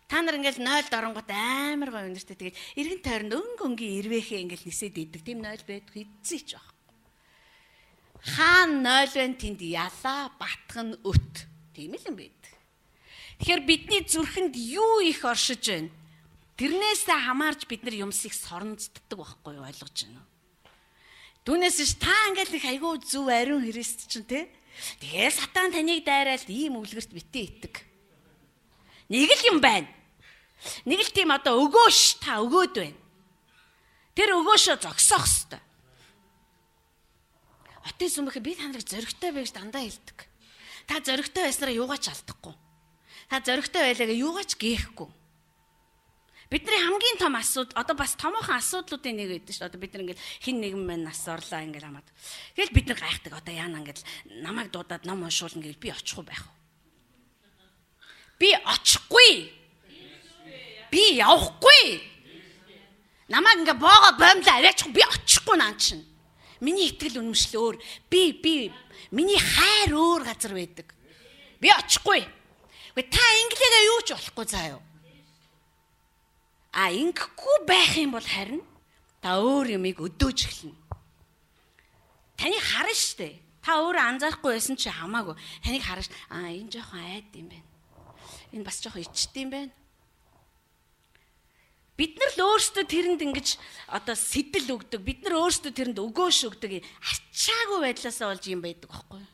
Та нар ингээл 0 доронгот амар гоо өнөртэй тэгээд эргэн тойронд өнгийн ирвэхээ ингээл нисээд идэг тийм 0 байдаг хэзээ ч баг. Хаан 0 байна тэнд ялаа батган өт. Тийм л юм байдаг. Тэгэхээр бидний зүрхэнд юу их оршиж байна? Тэрнээсээ хамаарч бид нар юмсыг соронцддаг байхгүй юу, ойлгож байна уу? Түүнээс ш та ингээл их айгүй зүв ариун Христ чинь те. Тэгээ сатан таныг дайраад ийм үлгэрт битээ итдэг. Нэг л юм байна. Нэг л тийм одоо өгөөш та өгөөд байна. Тэр өгөөшөө зогсоох ёстой. Отис өмнөх би таныг зөрөгтэй байж дандаа хэлдэг. Та зөрөгтэй байснараа юугаач алдахгүй. Та зөрөгтэй байлаагаа юугаач гээхгүй. Бидний хамгийн том асуудал одоо бас томоохон асуудлуудын нэг гэдэг шүү. Одоо бид нар ингээл хин нэгэн маань нас орлоо ингээл хамаад. Тэгэл бид нар гайхдаг. Одоо яана ингээл намайг дуудаад ном уншуулна гэвэл би очихгүй байх уу? Би очихгүй. Би явахгүй. Намайг ингээ боогоо боомлоо аваачих би очихгүй наа чинь. Миний итгэл үнэмшил өөр. Би миний хайр өөр газар байдаг. Би очихгүй. Гэхдээ та инглигээ юу ч болохгүй заа юу? Ингэхгүй байх юм бол харин та өөр юмыг өдөөж эхэлнэ. Таныг харна штэ. Та өөрөө анзаарахгүй байсан чи хамаагүй. Таныг харна. Энэ жоохон айд юм байна. Энэ бас жоохон ичт юм байна. Бид нар л өөрсдөө тэрэнд ингэж одоо сэтэл өгдөг. Бид нар өөрсдөө тэрэнд өгөөш өгдөг. Ачаагүй байдлаасаа болж юм байдаг байхгүй юу?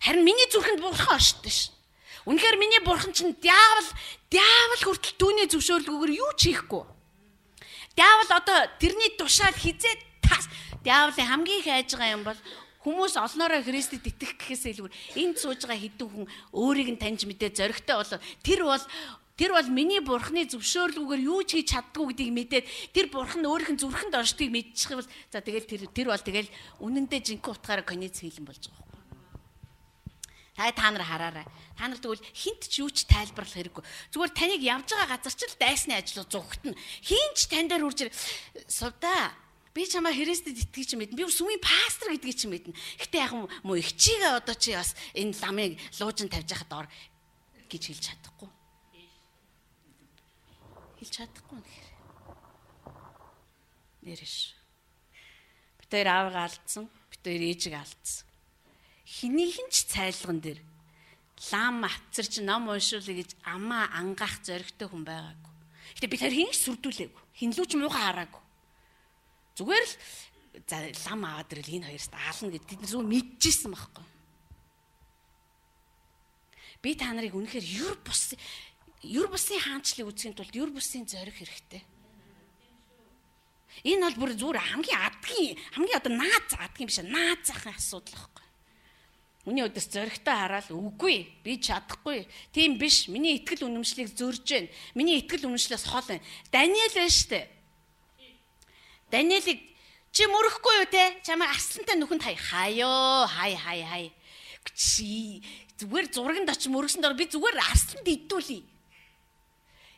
Харин миний зүрхэнд бурхан оршдог ш. Үнэхээр миний бурхан чинь диавол хүртэл түүний зөвшөөрлгүйгээр юу ч хийхгүй. Диавол одоо тэрний тушаал хизээ тас. Диаволын хамгийн хайж байгаа юм бол хүмүүс олноороо Христэд итгэх гэхээс илүүр энд сууж байгаа хэдэн хүн өөрийг нь таньж мэдээ зоригтой болоо. Тэр бол миний бурханы зөвшөөрлгүйгээр юу ч хийж чаддгүй гэдгийг мэдээд тэр бурхан өөрийнх нь зүрхэнд оршдгийг мэдчихвэл за тэгэл тэр бол тэгэл үнэндээ жинхэнэ утгаараа конец хийлэн болж байгаа юм. Та нар хараарай. Та нар тэгвэл хинт ч юу ч тайлбарлах хэрэггүй. Зүгээр таныг явж байгаа газар ч л дайсны ажлууд зүгтэн. Хин ч тань дээр үрж сувда. Би чамаа Христэд итгэж мэднэ. Би сүмийн пастор гэдгийг ч мэднэ. Гэтэ яг муу их чигээ одоо чи бас энэ ламыг луужин тавьж хахад ор гэж хэлж чадахгүй. Хэлж чадахгүй нэр. Нэрш. Бид хоёр аавгаа алдсан. Бид хоёр ээжийг алдсан. Хэнийг нь ч цайлган дээр лам хацарч ном уншуулъя гэж амаа ангаах зоригтой хүн байгаагүй. Гэтэ бид хоёр хинч сүрдүүлээгүй. Хинлүүч муухай хараагүй. Зүгээр л лам аваад ирэл энэ хоёроос аална гэд бид зөв мэдчихсэн байхгүй. Би та нарыг үнэхээр юр бусын хаанчлыг үзэхийн тулд юр бусын зориг хэрэгтэй. Энэ бол бүр зүгээр хамгийн одоо наад адгийн биш наад захын асуудал байхгүй. Үний өдөөс зоригтой хараад үгүй би чадахгүй. Тийм биш. Миний итгэл үнэмшлийг зөрж байна. Миний итгэл үнэмшлээс хол байна. Даниэл байна штэ. Даниэлийг чи мөрөхгүй юу те? Чамайг арслантай нүхэнд хаяа. Хай. Зүгээр зурганд очиж мөргсөн дор би зүгээр арсланд идүүлээ.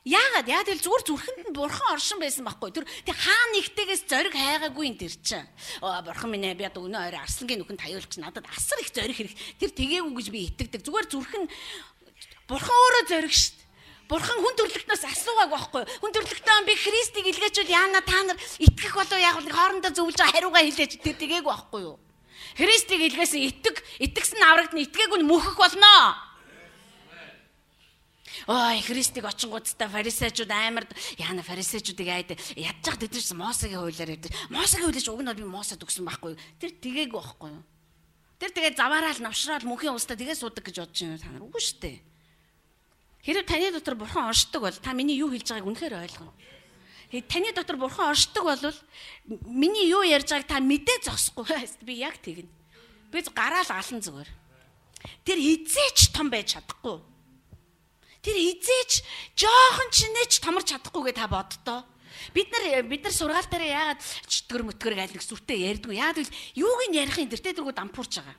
Яагаад тэгэл зүгээр зүрхэнд нь бурхан оршин байсан байхгүй. Тэр хаан нэгтэйгээс зориг хайгаагүй энэ тэр чинь. Бурхан минь би одоо өнөө орой арслангийн нүхэнд хаяулч надад асар их зориг хэрэг. Тэр тгээгүү гэж би итгэдэг. Зүгээр зүрхэн бурхан өөрөө зориг штт. Бурхан хүн төрлөختнөөс асуугааг байхгүй. Хүн төрлөختөө би Христийг илгээчвэл яана та нар итгэх болов яг хоорондоо зөвлөж байгаа хариугаа хэлээч. Тэр тгээгүү байхгүй юу? Христийг илгээсэн итгэсэн аврагт нь итгээгүй нь мөхөх болно. Христийг очингуудтай фарисеучуд амар яана фарисеучудыг айд ядчих тэдэрч Мосегийн хуулиар ярьдаг. Мосегийн хуулиар уг нь бол би Мосед өгсөн байхгүй юу? Тэр тгээгүү байхгүй юу? Тэр тэгээ заваараал навшраал мөнхийн устаа тэгээ суудаг гэж бодож байна та нар. Үгүй шүү дээ. Хэрэг таны дотор бурхан оршдог бол та миний юу хэлж байгааг үнэхээр ойлгоно. Таны дотор бурхан оршдог бол миний юу ярьж байгааг та мэдээ зогсохгүй. Би яг тэгнэ. Би гараал алан зүгээр. Тэр хизээч том байж чадахгүй. Тэр хизээч жоохон ч нээч томорч чадахгүй гэ та боддоо. Бид нар сургаал дээр яагаад чөтгөр мөтгөр гайл нэг сүртэй ярьдгүй. Яагаад гэвэл юуг нь ярихын дэртээ дэргүү дампуурч байгаа.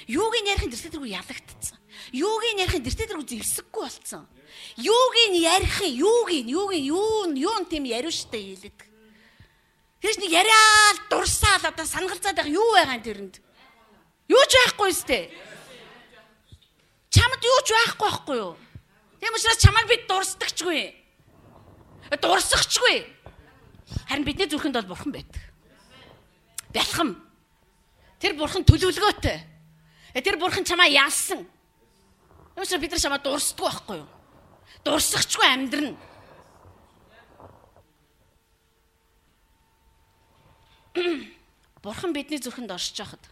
Юуг нь ярихын дэртээ дэргүү ялагдцсан. Юуг нь ярихын дэртээ дэргүү зэвсэггүй болцсон. Юуг нь ярихын юу тийм яриу штэ хэлээд. Тэрс нэг яриад дурсаал одоо сангалзаад байгаа юу байгаа юм тэрэнд. Юу ч байхгүй сте. Чамд юу ч байхгүй юу? Тийм учраас чамайг бид дурсдагчгүй. Дурсахчгүй. Харин бидний зүрхэнд бол бурхан байдаг. Бялхам. Тэр бурхан төлөвлөгөөтэй. Тэр бурхан чамаа ялсан. Юуш бид нар чамаа дурсдаггүй байхгүй юу? Дурсахчгүй амьдрна. Бурхан бидний зүрхэнд оршиж байхад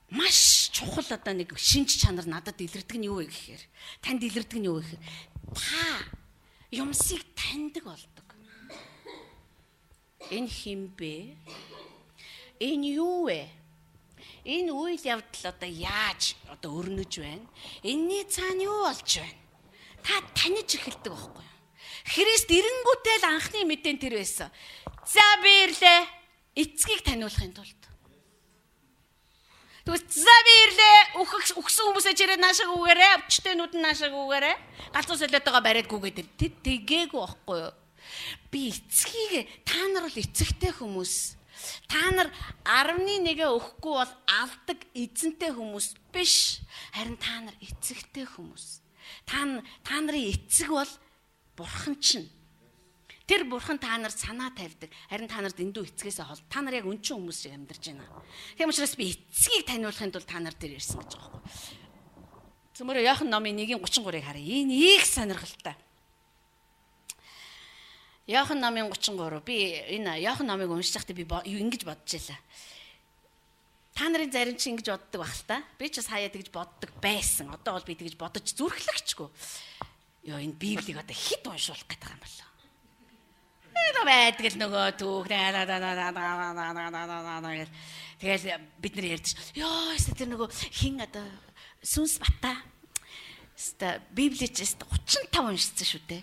маш чухал одоо нэг шинж чанар надад илэрдэг нь юу вэ гэхээр танд илэрдэг нь юу вэ гэхээр та юмсыг таньдаг болдог. Энэ хэм бэ? Энэ юу вэ? Энэ үйл явдал одоо яаж одоо өрнөж байна? Энийний цаана юу болж байна? Та таних эхэлдэг байхгүй юу? Христ ирэнгүүтэй л анхны мэдэн тэр байсан. За би ирлээ. Эцгийг таниулахын тулд. Тэгвэл за би ирлээ. Өгсөн хүмүүсээ чирээд наашаа гүгээрээ, өвчтөнүүд нь наашаа гүгээрээ. Галзуу солиод байгаа бариад гүгээд тэр тэгээгүй байхгүй юу? Би эцгийг та нар бол эцэгтэй хүмүүс. Та нар 11-гээ өгөхгүй бол алдаг эзэнтэй хүмүүс биш. Харин та нар эцэгтэй хүмүүс. Та нарын эцэг бол бурхан чинь. Тэр бурхан та нарт санаа тавьдаг. Харин та нарт эндүү эцгээсээ хол. Та нар яг өнчин хүмүүс шиг амьдарч байна. Тийм учраас би эцгийг таниулахын тулд та нар дээр ирсэн гэж байгаа байхгүй. Цөмөрөө Иохан номын 1:33-ыг харъя. Энэ их сонирхолтой. Иохан номын 33. Би энэ Иохан номыг уншиж байхдаа би ингэж бодож байлаа. Та нарын зарим чи ингэж боддог байх л та. Би ч бас хаяа тэгж боддог байсан. Одоо бол би тэгж бодож зүрхлэгчгүй. Ёо энэ Библийг одоо хэд уншуулах гэдэг юм бол. Энэ байдаг л нөгөө түүх. Тэгэл бид нар ярьдаж. Ёо тэр нөгөө хин одоо Сүнс Бата. Библийг ч 35 уншсан шүү дээ.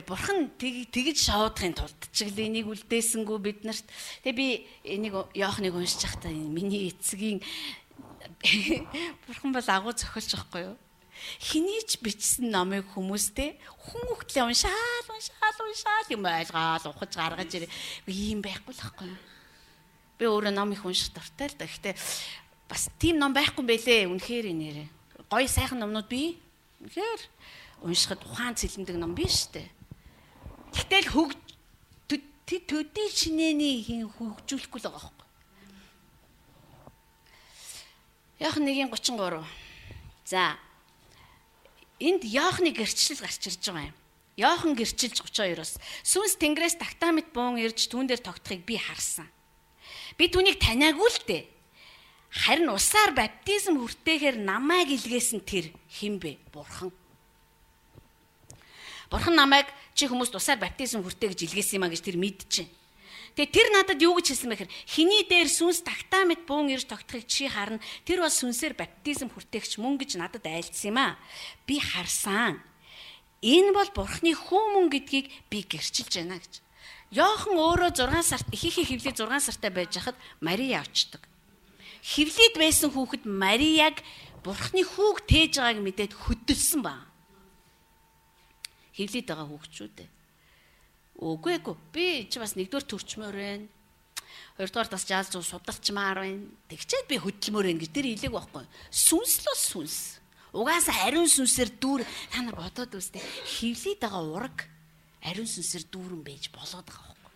Бурхан тэгж шавуудахын тулд ч гэлээ энийг үлдээсэнгүү бид нарт. Тэгээ би энийг Иохныг уншиж байхдаа миний эцгийн Бурхан бол агуу зохиолч байхгүй юу? Хинийч бичсэн номыг хүмүүстэй хүн хөлтлээ уншаал юм ойлгоол ухаж гаргаж ирээ. Ийм байхгүй л байхгүй юу? Би өөрөө ном их унших дуртай л да. Гэхдээ бас тийм ном байхгүй юм бэлээ. Үнэхээр нэрээ. Гоё сайхан номнууд би үнэхээр уншихад ухаан цэлмдэг ном биш үү? Гэтэл төдий шинэний хин хөгжүүлэхгүй л байгаа байхгүй. Иохан 1:33. За. Энд Иохны гэрчлэл гарч ирж байгаа юм. Иохан гэрчилж 32-оос сүнс тэнгэрээс тагтаамит буун ирж түүн дээр тогтохыг би харсан. Би түүнийг таниагүй л дээ. Харин усаар баптизм хүртээхээр намайг илгээсэн тэр хэн бэ? Бурхан. Бурхан намайг чи хүмүүст усаар баптизм хүртээ гэж илгээсэн юм а гэж тэр мэдчихэв. Тэгээ тэр надад юу гэж хэлсэн бэ гэхээр хиний дээр сүнс тагтаамит буун ирж тогтохыг чи харна. Тэр бол сүнсээр баптизм хүртээгч мөн гэж надад айлдсан юм а. Би харсан. Энэ бол Бурханы хүн мөн гэдгийг би гэрчилж байна гэж. Иохан өөрөө 6 сарт ихийнхээ хевлээ 6 сартай байж хахад Мария авчдаг. Хевлийд байсан хүүхэд Марияг Бурханы хүүг тээж байгааг мэдээд хөдөлсөн ба. Хевлийд байгаа хүүхчүүд. Үгүй би чи бас нэгдүгээр төрчмөр байна. Хоёрдугаар бас жаал зүү судалчмаар байна. Тэгчээд би хөдөлмөр байна гэж тэр хэлээг байхгүй. Сүнс л сүнс. Угаасаа ариун сүнсээр дүүр та нар бодоод үзтээ. Хевлийд байгаа ураг ариун сүнсээр дүүрэн байж болоод байгаа байхгүй.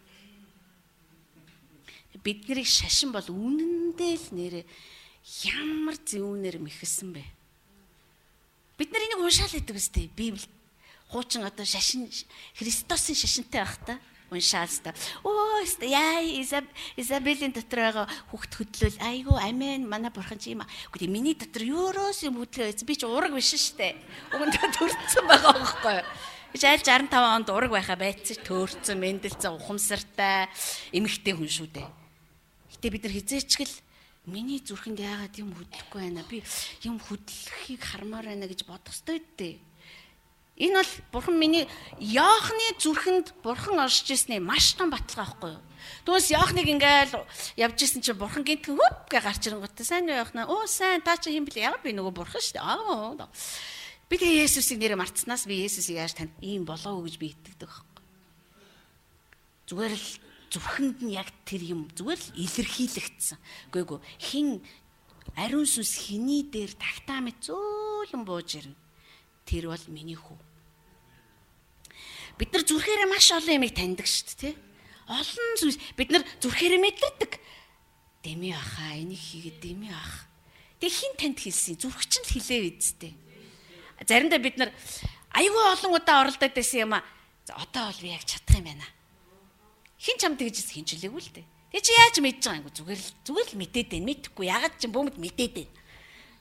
Бид нарыг шашин бол үнэндээ л нэрээ ямар зөвнөр мэхэлсэн бэ. Бид нар энийг уншаал гэдэг үстэй. Библи хуучин одоо шашин Христосын шашинтай байх та уншаал та. Оо яа Изабелийн дотор байгаа хүүхд хөдлөл айгу амен манай бурхан чи юм. Гэхдээ миний дотор юуроос юм хөдлөө би чи ураг биш штэ. Угандаа төрцөн байгаа байхгүй юу? Би аль 65 онд ураг байхаа байцсан төөрцөн мэндэлцэн ухамсартай эмэгтэй хүн шүү дээ. Гэтэ бид нар хизээчгэл миний зүрхэнд яагаад юм хөдлөхгүй байна. Би юм хөдлөхийг хармаар байна гэж бодох ёстой дээ. Энэ бол бурхан миний Иохны зүрхэнд бурхан оршиж ирсний маш том баталгаа байхгүй юу? Түүнээс Иохныг ингээл явж ирсэн чинь бурхан гинтхэн хөп гэ гарч ирэнгүүтээ сайн уу Иохна? Оо сайн та чи хэм блэ? Яг би нөгөө бурхан шүү дээ. Би тэгээ Есүсийг нэрээ мартснаас би Есүсийг яаж танд ийм болоо гэж би итгэдэг байхгүй. Зүгээр л зүрхэнд нь яг тэр юм зүгээр л илэрхийлэгдсэн. Үгүй хин ариун сүнс хиний дээр тагтаамит зөөлөн бууж ирнэ. Тэр бол миний хүү. Бид нар зүрхээрээ маш олон юмыг таньдаг шүү дээ, тий? Олон зүйлс бид нар зүрхээрээ мэдэрдэг. Дэми ахаа, энийг хийгээд дэми ах. Тэг хин танд хэлсэн. Зүрх чинь л хэлээ үсттэй. Заримдаа бид нар айгүй олон удаа оролдоод байсан юм а. Одоо бол би яг чадах юм байна. Хин чамд тэгж хинжлээгүй л дээ. Тэг чи яаж мэдж байгаа юм зүгээр л мэдээд байна. Мэдхгүй ягаад ч бөөмд мэдээд байна.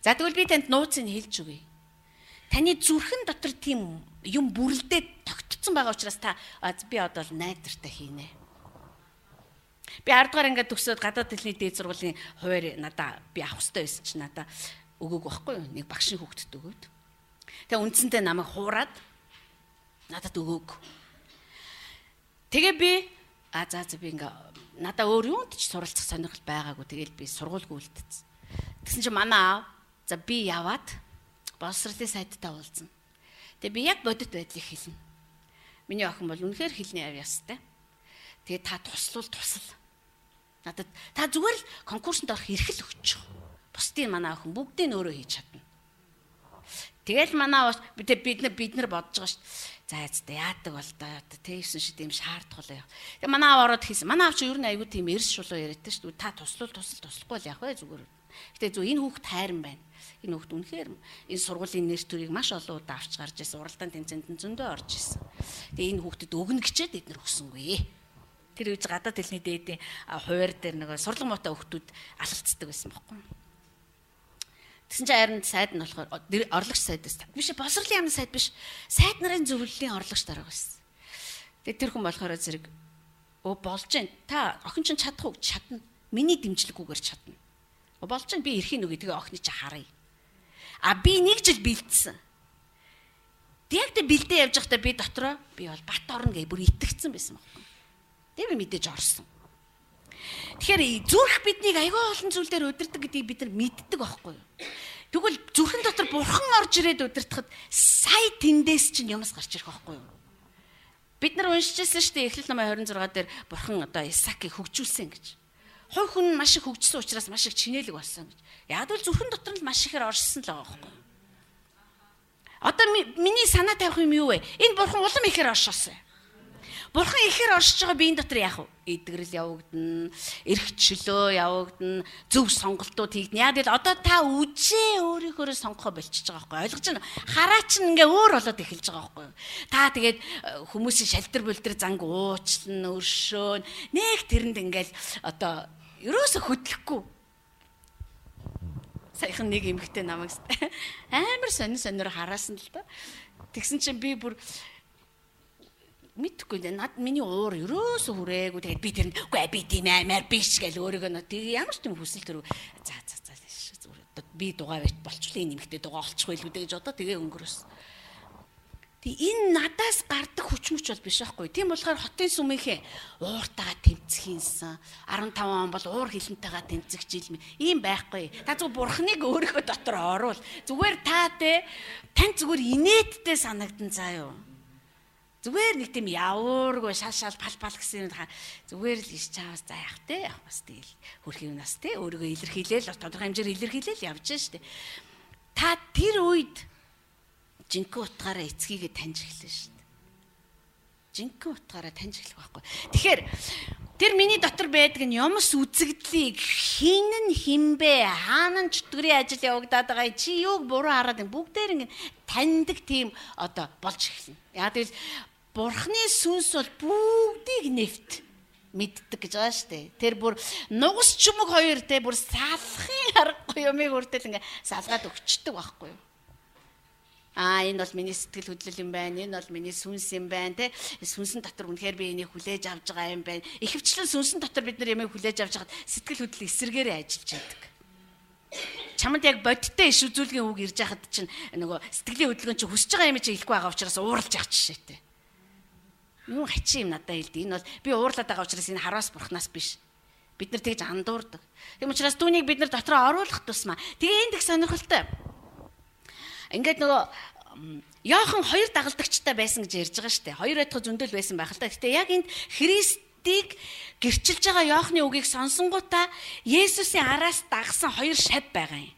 За тэгвэл би танд нууцыг хэлж өгье. Таны зүрхэн дотор тийм юм бүрлдээд тогтцсон байгаа учраас та би одоо л найдвартай хийнэ. Би 10 дугаар ингээд төгсөөд гадаад хэлний дээд сургуулийн хуваар надаа би авах хэрэгтэй байсан чинь надаа өгөөг байхгүй юу? Нэг багшийн хүүхдэд өгөөд. Тэгээ үндсэндээ намайг хуураад надад өгөөг. Тэгээ би за би ингээ надаа өөр юунд ч суралцах сонирхол байгаагүй. Тэгээл би сургуульгүй үлдсэн. Тэгсэн чинь манай аав за би яваад боловсролын сайдтай уулзна. Тэгээ би яг бодит байдлыг хэлнэ. Миний охин бол үнэхээр хэлний ав ястай. Тэгээ та тусал. Надад та зүгээр л конкурсанд орох эрхэл өгч. Бусдын манай охин бүгдийг өөрөө хийж чадна. Тэгэл манай бид нар бодож байгаа шүү дээ. За яадаг бол тэгсэн шиг тийм шаардлагатай. Тэгээ манай аав ороод хэлсэн. Манай аав чи ер нь айгүй тийм эрс шулуу яриадтай шүү дээ. Та туслахгүй л явах бай зүгээр. Гэтэ зөв энэ хүүхд хайран байна. Энэ хүүхд үнэхээр энэ сургуулийн нэр төрийг маш олон удаа авч гарч ирсэн. Уралдаан тэмцээнд зөндөө орж ирсэн. Тэгээ энэ хүүхдэд өгнө гэчээд бид нар өгсөнгүй. Тэр үеж гадаад хэлний дээдийн хуваар дээр нэг сурлаг муутай хүүхдүүд алалцдаг байсан байхгүй. Тэгсэн чинь харин сайд нь болохоор орлогч сайдаас биш боловсролын яамны сайд биш. Сайд нарын зөвлөлийн орлогч дарга байсан. Тэгээ тэр хүн болохоор зэрэг болж байна. Та охин чинь чадах уу? Чадна. Миний дэмжлэггүйгээр чадна. Болж байна. Би эрхийн үгүй тэгээ охины чи харъя. Би нэг жил бэлдсэн. Яг тэ бэлдээ явж байхдаа би дотроо би бол бат орно гэж бүр итгэцсэн байсан байхгүй. Тэгээ би мэдээж орсон. Тэгэхээр зүрх биднийг аягүй олон зүйл дээр удирдаг гэдгийг бид нар мэддэг байхгүй юу? Тэгвэл зүрхэн дотор бурхан орж ирээд удирдахад сая тэндээс чинь юмс гарч ирэх байхгүй юу? Бид нар уншижсэн шүү дээ Эхлэл номын 26 дээр бурхан одоо Исаакийг хөгжүүлсэн гэж. Хой хүн маш их хөгжсөн учраас маш их чинэлэг болсон гэж. Яг л зүрхэн дотор нь маш ихээр оршсон л байгаа байхгүй юу? Одоо миний санаа тавих юм юу вэ? Энэ бурхан улам ихээр оршоосон. Бурхан ихээр оршиж байгаа биеийн дотор яах вэ? Эдгэрэл явагдана, эрхчлөө явагдана, зөв сонголтууд хийгдэнэ. Яг л одоо та үжээ өөрийнхөө сонгохоо болчихж байгаа байхгүй ойлгож байна. Хараа чинь ингээ өөр болоод эхэлж байгаа байхгүй. Та тэгээд хүмүүсийн шалдар булдэр занг уучлан, өршөөн, нэг тэрэнд ингээл одоо ерөөсө хөдлөхгүй. Саяхан нэг эмэгтэй намайг амар сонир хараасан л да. Тэгсэн чинь би бүр мэдхгүй над миний уур ерөөсө хүрээгүй тэгээд би тэр үгүй би тийм аймаар биш гэж өөрийгөө тэгээ ямар ч тийм хүсэл төрөв за зүгээр би дугаа байт болчихлоо энэ нэмэгтэй дугаа олчих байлгүй гэж одоо тэгээ өнгөрөөс. Тэг энэ надаас гардаг хүчмөч бол биш байхгүй. Тийм болохоор хотын сүмийнхээ ууртайгаа тэмцэхийнсэн 15 он бол уур хилэнтэйгээ тэмцэх жил ийм байхгүй. Та зөв бурхныг өөрийнхөө дотор оруул. Зүгээр тань зүгээр инээдтэй санагдан заа юу. Зүгээр нэг тийм явуургүй шал пал гэсэн юм зүгээр л иш чаавас заах те яг бас тэгэл хөрхийн нас те өөрийгөө илэрхийлээл тодорхой хэмжээр илэрхийлээл явж штэ. Та тэр үед жинхэнэ утгаараа эцгийгээ таньж эхэлнэ штэ. Жинхэнэ утгаараа таньж эхлэх байхгүй. Тэгэхээр тэр миний дотор байдаг нь юмс үзэгдлийг хинбэ хаанан чөтгөрийн ажил явагдаад байгаа чи юуг буруу хараад бүгдээр ингэ таньдаг тийм одоо болж эхэлнэ. Яг тэгэл бурхны сүнс бол бүгдийг нэвт мэддэг гэж байгаа шүү дээ. Тэр бүр нугас чүмэг хоёр те бүр салахын аргагүй юмыг хүртэл ингээ салгаад өгчдөг байхгүй юу? Энэ бол миний сэтгэл хөдлөл юм байна. Энэ бол миний сүнс юм байна те. Сүнсэн дотор үнэхээр би энийг хүлээж авч байгаа юм байна. Ихэвчлэн сүнсэн дотор бид нар ямыг хүлээж авч хагаад сэтгэл хөдлөл эсэргээрээ ажиллаж байдаг. Чамд яг бодиттой иш үзүүлгийн үг ирж яхад чинь нөгөө сэтгэлийн хөдөлгөөн чинь хүсэж байгаа юм чи хэлэхгүй байгаа учраас ууралж яах жишээтэй. Юу хачи юм надад хэлдэг. Энэ бол би уурлаад байгаа учраас энэ хараас бурхнаас биш. Бид нар тэгж андуурдаг. Тийм учраас түүнийг бид нар дотроо оруулах тусмаа. Тэгээ энэ их сонирхолтой. Ингээд нөгөө Иохан хоёр дагалдагчтай байсан гэж ярьж байгаа шүү дээ. Хоёр айтхад зөндөл байсан байх л та. Гэтэ яг энд Христийг гэрчилж байгаа Иохны үгийг сонсонгуудаа Есүсийн араас дагсан хоёр шав байгаа юм.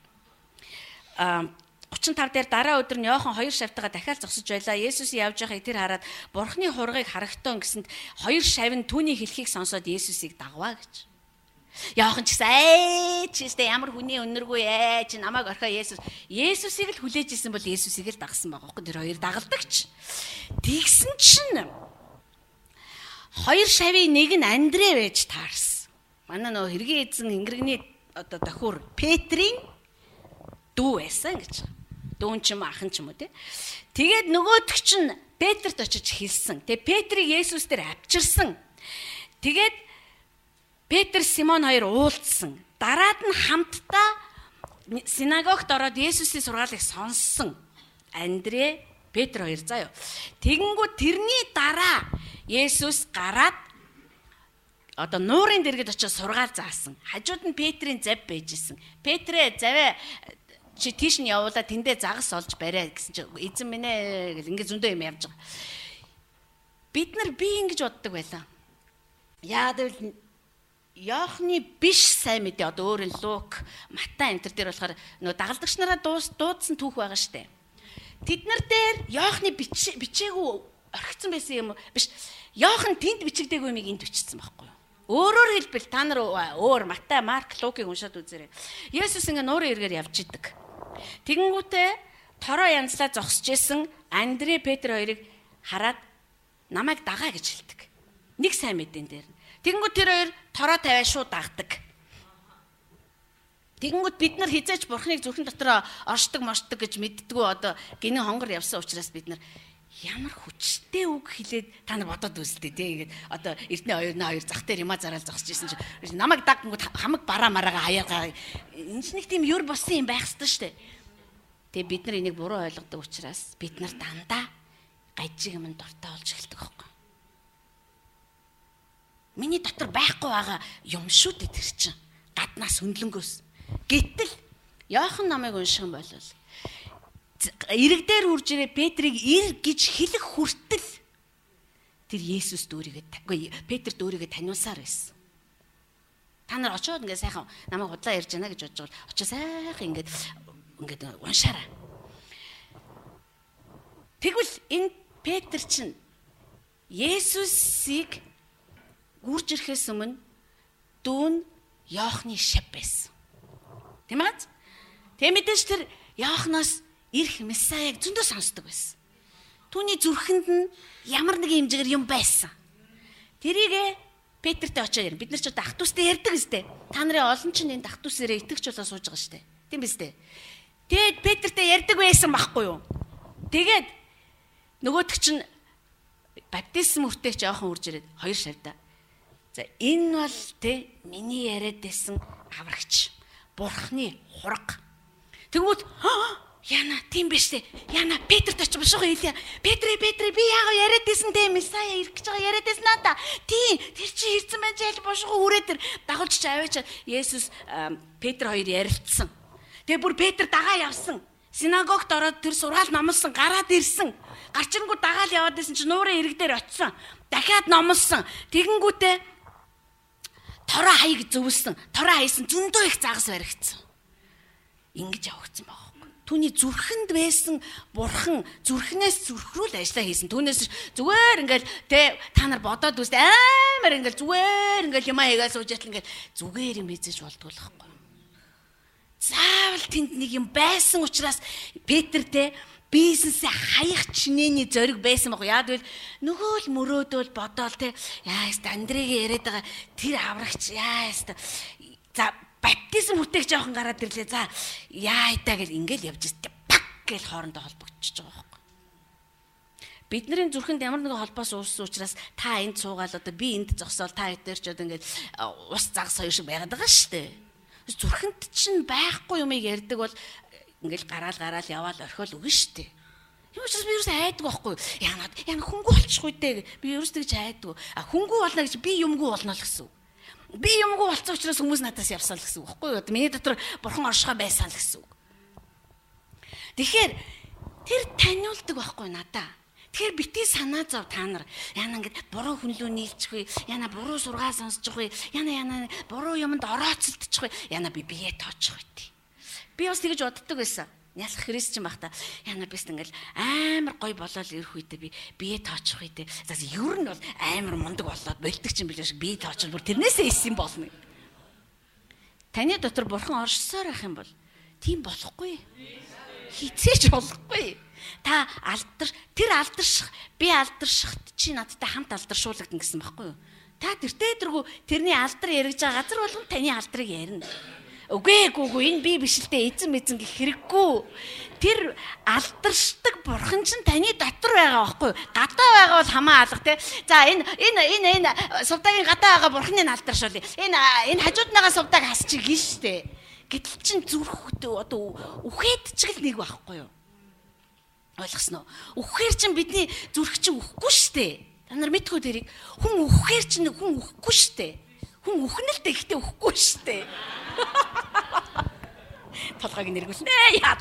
35 дээр дараа өдөр нь Иохан хоёр шавтайгаа дахиад зогсож байлаа. Есүсийн явж байгааг тэр хараад Бурхны хургийг харагтун гэсэнд хоёр шав нь түүний хэлхийг сонсоод Есүсийг дагваа гэж. Яахан ч гэсэн чистэ ямар хүний өнөргүй чи намайг орхоо Есүсийг л хүлээж исэн бол Есүсийг л дагсан байгаа байхгүй. Тэр хоёр дагалдагч. Тэгсэн чинь хоёр шавийн нэг нь Андрэ байж таарсан. Манай нөө хэргийн эзэн ингэрэгний одоо дохиур Петрийн дүү байсан гэж. Дүүн ч юм ахын ч юм уу тий. Тэгээд нөгөөдөг чинь Петрт очиж хэлсэн. Тэгээ Петрийг Есүс дээр авчирсан. Тэгээд Петр Симон хоёр уулзсан. Дараад нь хамтдаа синагогт ороод Есүсийн сургаалыг сонссон. Андрэ, Петр хоёр заяа. Тэгэнгүүт тэрний дараа Есүс гараад одоо нуурын дэргэд очиж сургаал заасан. Хажууд нь Петрийн зав байж исэн. Петрээ заваа чи тийш нь явуулаа тэндээ загас олж бариа гэсэн чи эзэн минь ээ гэл ингэ зөндөө юм явж байгаа. Бид нар би ингэж боддог байлаа. Яа гэвэл Яохны биш сайн мэдээ одоо өөр нь Лук, Матай энэ төр дээр болохоор нөө дагалдагч нараа дуудсан түүх байгаа штэ. Тэд нар дээр Яохны бичээгүй орхицсан байсан юм биш. Яохан тэнд бичигдээгүй юмыг энд бичсэн байхгүй юу? Өөрөөр хэлбэл та нар өөр Матай, Марк, Лукийг уншаад үзээрэй. Есүс ингэ нуурын эргээр явж идэг. Тэгэнгүүтээ тороо янзлаа зогсож исэн Андрэ, Петр хоёрыг хараад намайг дагаа гэж хэлдэг. Нэг сайн мэдэн дээр. Тэгэнгүүт тэр хоёр тороо тавиа шууд дагдаг. Тэгэнгүүт бид нар хизээч бурхныг зүрхэн дотор оршдог гэж мэддэггүй одоо гинэн хонгор явсан учраас бид нар ямар хүчтэй үг хэлээд та нар бодоод үзлээ тий. Тэгээд одоо эрдэнэ хоёр зах дээр юмаа зараал зогсож ирсэн чинь намайг даггангууд хамаг бараа мараага хаяагаа энэ ч нэг тийм юр болсон юм байх ёстой шүү дээ. Тэгээ бид нар энийг буруу ойлгодог учраас бид нар дандаа гажиг юм дуртай болж эхэлдэг байхгүй. Миний дотор байхгүй байгаа юм шүү дээ тэр чинь. Гаднаас хөндлөнгөөс. Гэтэл Иохан намайг унших юм бол эрэг дээр үрж ирээ Петрийг ир гэж хэлэх хүртэл тэр Есүс дүүрийгээ Петр дүүрийгээ таниулсаар байсан. Та нар очиод ингээ сайхан намайг худлаа ярьж байна гэж бодож байгаа. Очоо сайхан ингээд уншаарай. Тэгвэл энэ Петр чинь Есүсийг үрж ирэхээс өмнө дүүн Иохны шав байсан. Тийм ээ? Тэ мэдээж тэр Иохноос ирэх месаяг зөндөө сонсдог байсан. Түүний зүрхэнд нь ямар нэг хэмжээгээр юм байсан. Тэрийг Петртэй очоо ярь. Бид нар ч одоо ах トゥ устэй ярьдаг үстэй. Та нарын олон ч энэ ах トゥ усээрээ итгэж болоо сууж байгаа штэ. Тийм биз дээ. Тэгээд Петртэй ярьдаг байсан байхгүй юу? Тэгээд нөгөөдөг чинь баптизм хүртээгч Иохан үрж ирээд хоёр шавьда. За энэ бол тэ миний яриад байсан аврагч. Бурхны хураг. Тэгвэл яна тийм биш үү? Яна Петрт очиж бошоо хэлье. Петр би яагаад яриад байсан те месая ирэх гэж байгаа яриад байсан надаа. Тийм тэр чи ирсэн байж ял бошоо үрээ тэр дагуулж аваач. Есүс Петр хоёр ярилцсан. Тэгээ бүр Петр дагаа явсан. Синагогт ороод тэр сургаал номлосон гараад ирсэн. Гарчингуу дагаал яваад байсан чи нуурын ирэг дээр очисон. Дахиад номлосон. Тэгэнгүүтээ тороо хаяг зөвлөсөн. Тороо хайсан зөндөө их загас баригдсан. Ингэж явагдсан баг. Түүний зүрхэнд байсан бурхан зүрхнээс зүрхрүүл ажиллаа хийсэн. Түүнээс зүгээр ингээл тэ та нар бодоод үст амар ингээл зүгээр ингээл юмаа хийгээ сууж ятал ингээл зүгээр юм хийж болдгоо л байхгүй. Заавал тэнд нэг юм байсан учраас Петр тэ бизнесээ хаях чинээний зориг байсан баг. Яад вэ? Нөгөө л мөрөөдөл бодоол тэ яаст Андрегийн яриад байгаа тэр аврагч яаст за баптизм хүтээгч жоохон гараад ирлээ. За яа идаа гэл ингээл явж ирсэн. Пак гэл хоорондоо холбогдчихж байгаа байхгүй. Бидний зүрхэнд ямар нэгэн холбоос үүссэн учраас та энд суугаал одоо би энд зогсоол та эдгээр ч одоо ингээл ус загас хоёр шиг байгаад байгаа шүү дээ. Зүрхэнд чинь байхгүй юмыг ярьдаг бол ингээл гараал яваал орхиол өгнө шүү дээ. Юу ч би юус айдаг байхгүй. Яна хөнгүү болчихгүй дээ. Би юус тэгж айдаг. Хөнгүү болно гэж би юмгүй болно л гэсэн үг. Би юмгүй болцсон учраас хүмүүс надаас явсаа л гэсэн үг байхгүй юу? Миний дотор бурхан оршихоо байсан л гэсэн үг. Тэгэхээр тэр таниулдаг байхгүй надаа. Тэгэхээр битгий санаа зов та нар. Яна ингэж буруу хүнлүү нийлчихвээ. Яна буруу сургаал сонсчихвээ. Яна буруу юмд орооцолдчихвээ. Яна би бие тоочих байт. Би бас тэгэж боддог байсан. Ялах христчин байх та. Яна бис ингээл амар гой болоод ирэх үедээ би бие тоочих үедээ. За ер нь бол амар мундаг болоод болдог ч юм билээ шиг бие тоочвол бүр тэрнээсээ исэн болно. Таны дотор бурхан оршсоор байх юм бол тийм болохгүй. Хизээж болохгүй. Та тэр алдарших, би алдаршихт чи надтай хамт алдаршуулгадна гэсэн байхгүй юу? Та тэртээ тэргүй тэрний алдар яригж байгаа газар болгон таны алдрыг ярина. Үгүй энэ би биш л дээ эзэн гэх хэрэггүй. Тэр алдаршдаг бурхан чинь таны дотор байгаа байхгүй юу? Гадаа байгаа бол хамаа алга те. За энэ сувдагийн гадаа байгаа бурханыг алдаршуулъя. Энэ хажууднаагаа сувдаг хасчих гин штэ. Гэтэл чин зүрхтэй одоо үхээд ч гэл нэг байхгүй юу? Ойлгосноо. Үхэхээр чин бидний зүрх чин үхэхгүй штэ. Та нар мэдгүй тэрийг хүн үхэхээр чин хүн үхэхгүй штэ. Хүн үхнэлтэй ихтэй үхэхгүй штэ. Толгойг нэргүүлнэ яа.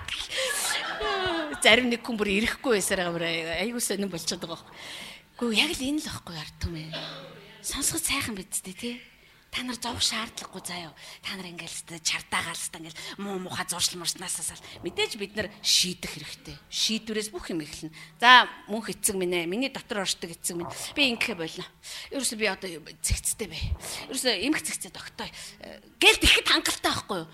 Зарим нэг хүн бүр ирэхгүй байсараа бүр айгуу сонирн болчиход байгаа байхгүй. Гэхдээ яг л энэ л байхгүй ард түмэн. Сонсгож сайхан бидтэй тий. Та нар зовх шаардлагагүй заяа. Та нар ингээл чардаагаалстаа ингээл муухай зуршламарснасаа мэдээж бид нар шийдэх хэрэгтэй. Шийдвэрээс бүх юм эхэлнэ. За мөнх эцэг минь ээ. Миний дотор оршдог эцэг минь. Би ингэхэ болно. Ерөөсөө би одоо зэгцтэй бай. Ерөөсөө эмх зэгцээ тогтоё. Гээл тэгэхэд хангалттай байхгүй юу?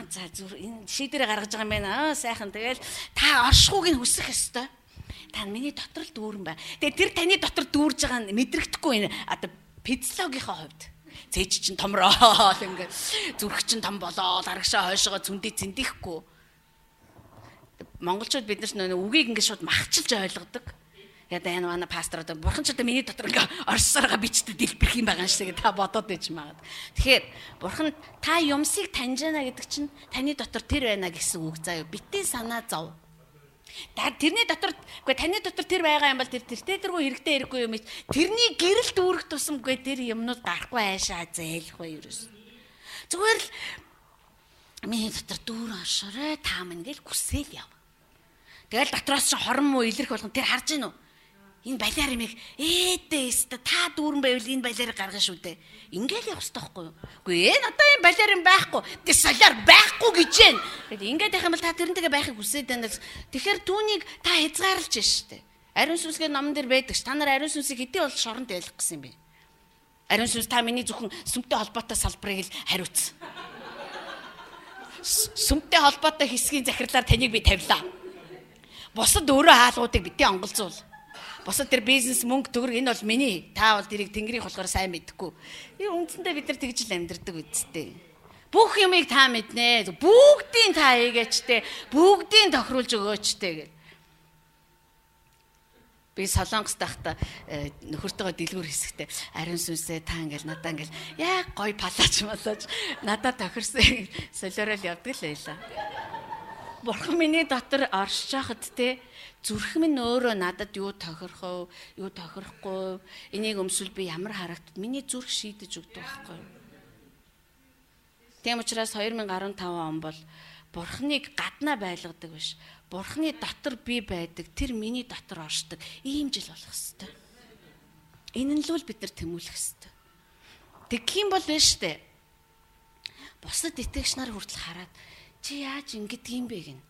За энэ шийдвэрээ гаргаж байгаа юм байна. Сайхан тэгэл та оршихууг нь хүсэх ёстой. Та миний дотор л дүүрэн бай. Тэгээ тэр таны дотор дүүрж байгаа нь мэдрэгдэхгүй одоо физиологийнхаа хувьд. Цээж чин томроод ингээд зүрх чин том болоод арагшаа хойшоо цүндий цэндихгүй. Монголчууд бид нар үгийг ингээд шууд махчилж ойлгодог. Ядаа энэ манай пастор одоо бурхан ч одоо миний дотор ингээд орсороо бичдэг дэлбэрх юм байгаа шиг та бодоод байж магад. Тэгэхээр бурхан та юмсыг таньж байна гэдэг чинь таны дотор тэр байна гэсэн үг заяа. Битээ санаа зов. Тэрний дотор үгүй таны дотор тэр байгаа юм бол тэртээ тэргүй хэрэгтэй хэрэггүй юм. Тэрний гэрэл дүүрэх тусамгүй тэр юмнууд гарахгүй айшаа зээлхгүй ерөөс. Зүгээр л миний дотор дүүр оршоорой та мань гэл хүсэл яв. Тэгэл дотроос ч хорон муу илэрх болгон тэр харж гин үү? Энэ балиар имийг ээдээс та дүүрэн байвал энэ балиарыг гаргана шүү дээ. Ингээл явах хэрэгтэй байхгүй юу? Үгүй энэ одоо энэ балиар юм байхгүй. Тэр соляр байхгүй гэж байна. Тэгэд ингээд байх юм бол та тэрнтэйгээ байхыг хүсээд байна. Тэгэхээр түүнийг та хязгаарлаж байна шүү дээ. Ариун сүнсгээ номон дээр байдаг ш. Та нар ариун сүнсийг хэдий бол шоронд байлгах гэсэн юм бэ? Ариун сүнс та миний зөвхөн сүмтэй холбоотой салбарыг л хариуц. Сүмтэй холбоотой хэсгийн захирлаар таныг би тавилаа. Бусад өөрөө хаалгуудыг битгий онголцуул. Босод тэр бизнес мөнгө төгрөг энэ бол миний. Та бол тэрийг тэнгэрийн болохоор сайн мэдхгүй. Үндсэндээ бид нар тэгж л амьдэрдэг үсттэй. Бүх юмыг та мэднэ. Бүгдийг та хийгээчтэй. Бүгдийг тохируулж өгөөчтэй гэл. Би Солонгост байхдаа нөхөртөөгөө дэлгүүр хэсэгтээ ариун сүнсээ та ингээл надаа ингээл яг гой палаач малаач надад тохирсон солиорол явдаг л байлаа. Бурхан миний дотор оршиж хахад те зүрх минь өөрөө надад юу тохирох вэ, юу тохирохгүй, энийг өмсвөл би ямар харагдав, миний зүрх шийдэж өгдөг байхгүй юу. Тийм учраас 2015 он бол Бурханыг гаднаа байлгадаг биш. Бурханы дотор би байдаг, тэр миний дотор оршдог. Ийм жил болох хэвээр. Энэ нь л бид нар тэмүүлэх хэвээр. Тэгэх юм бол биш үү? Бусад итгэгч нар хүртэл хараад чи яаж ингэдэг юм бэ гин.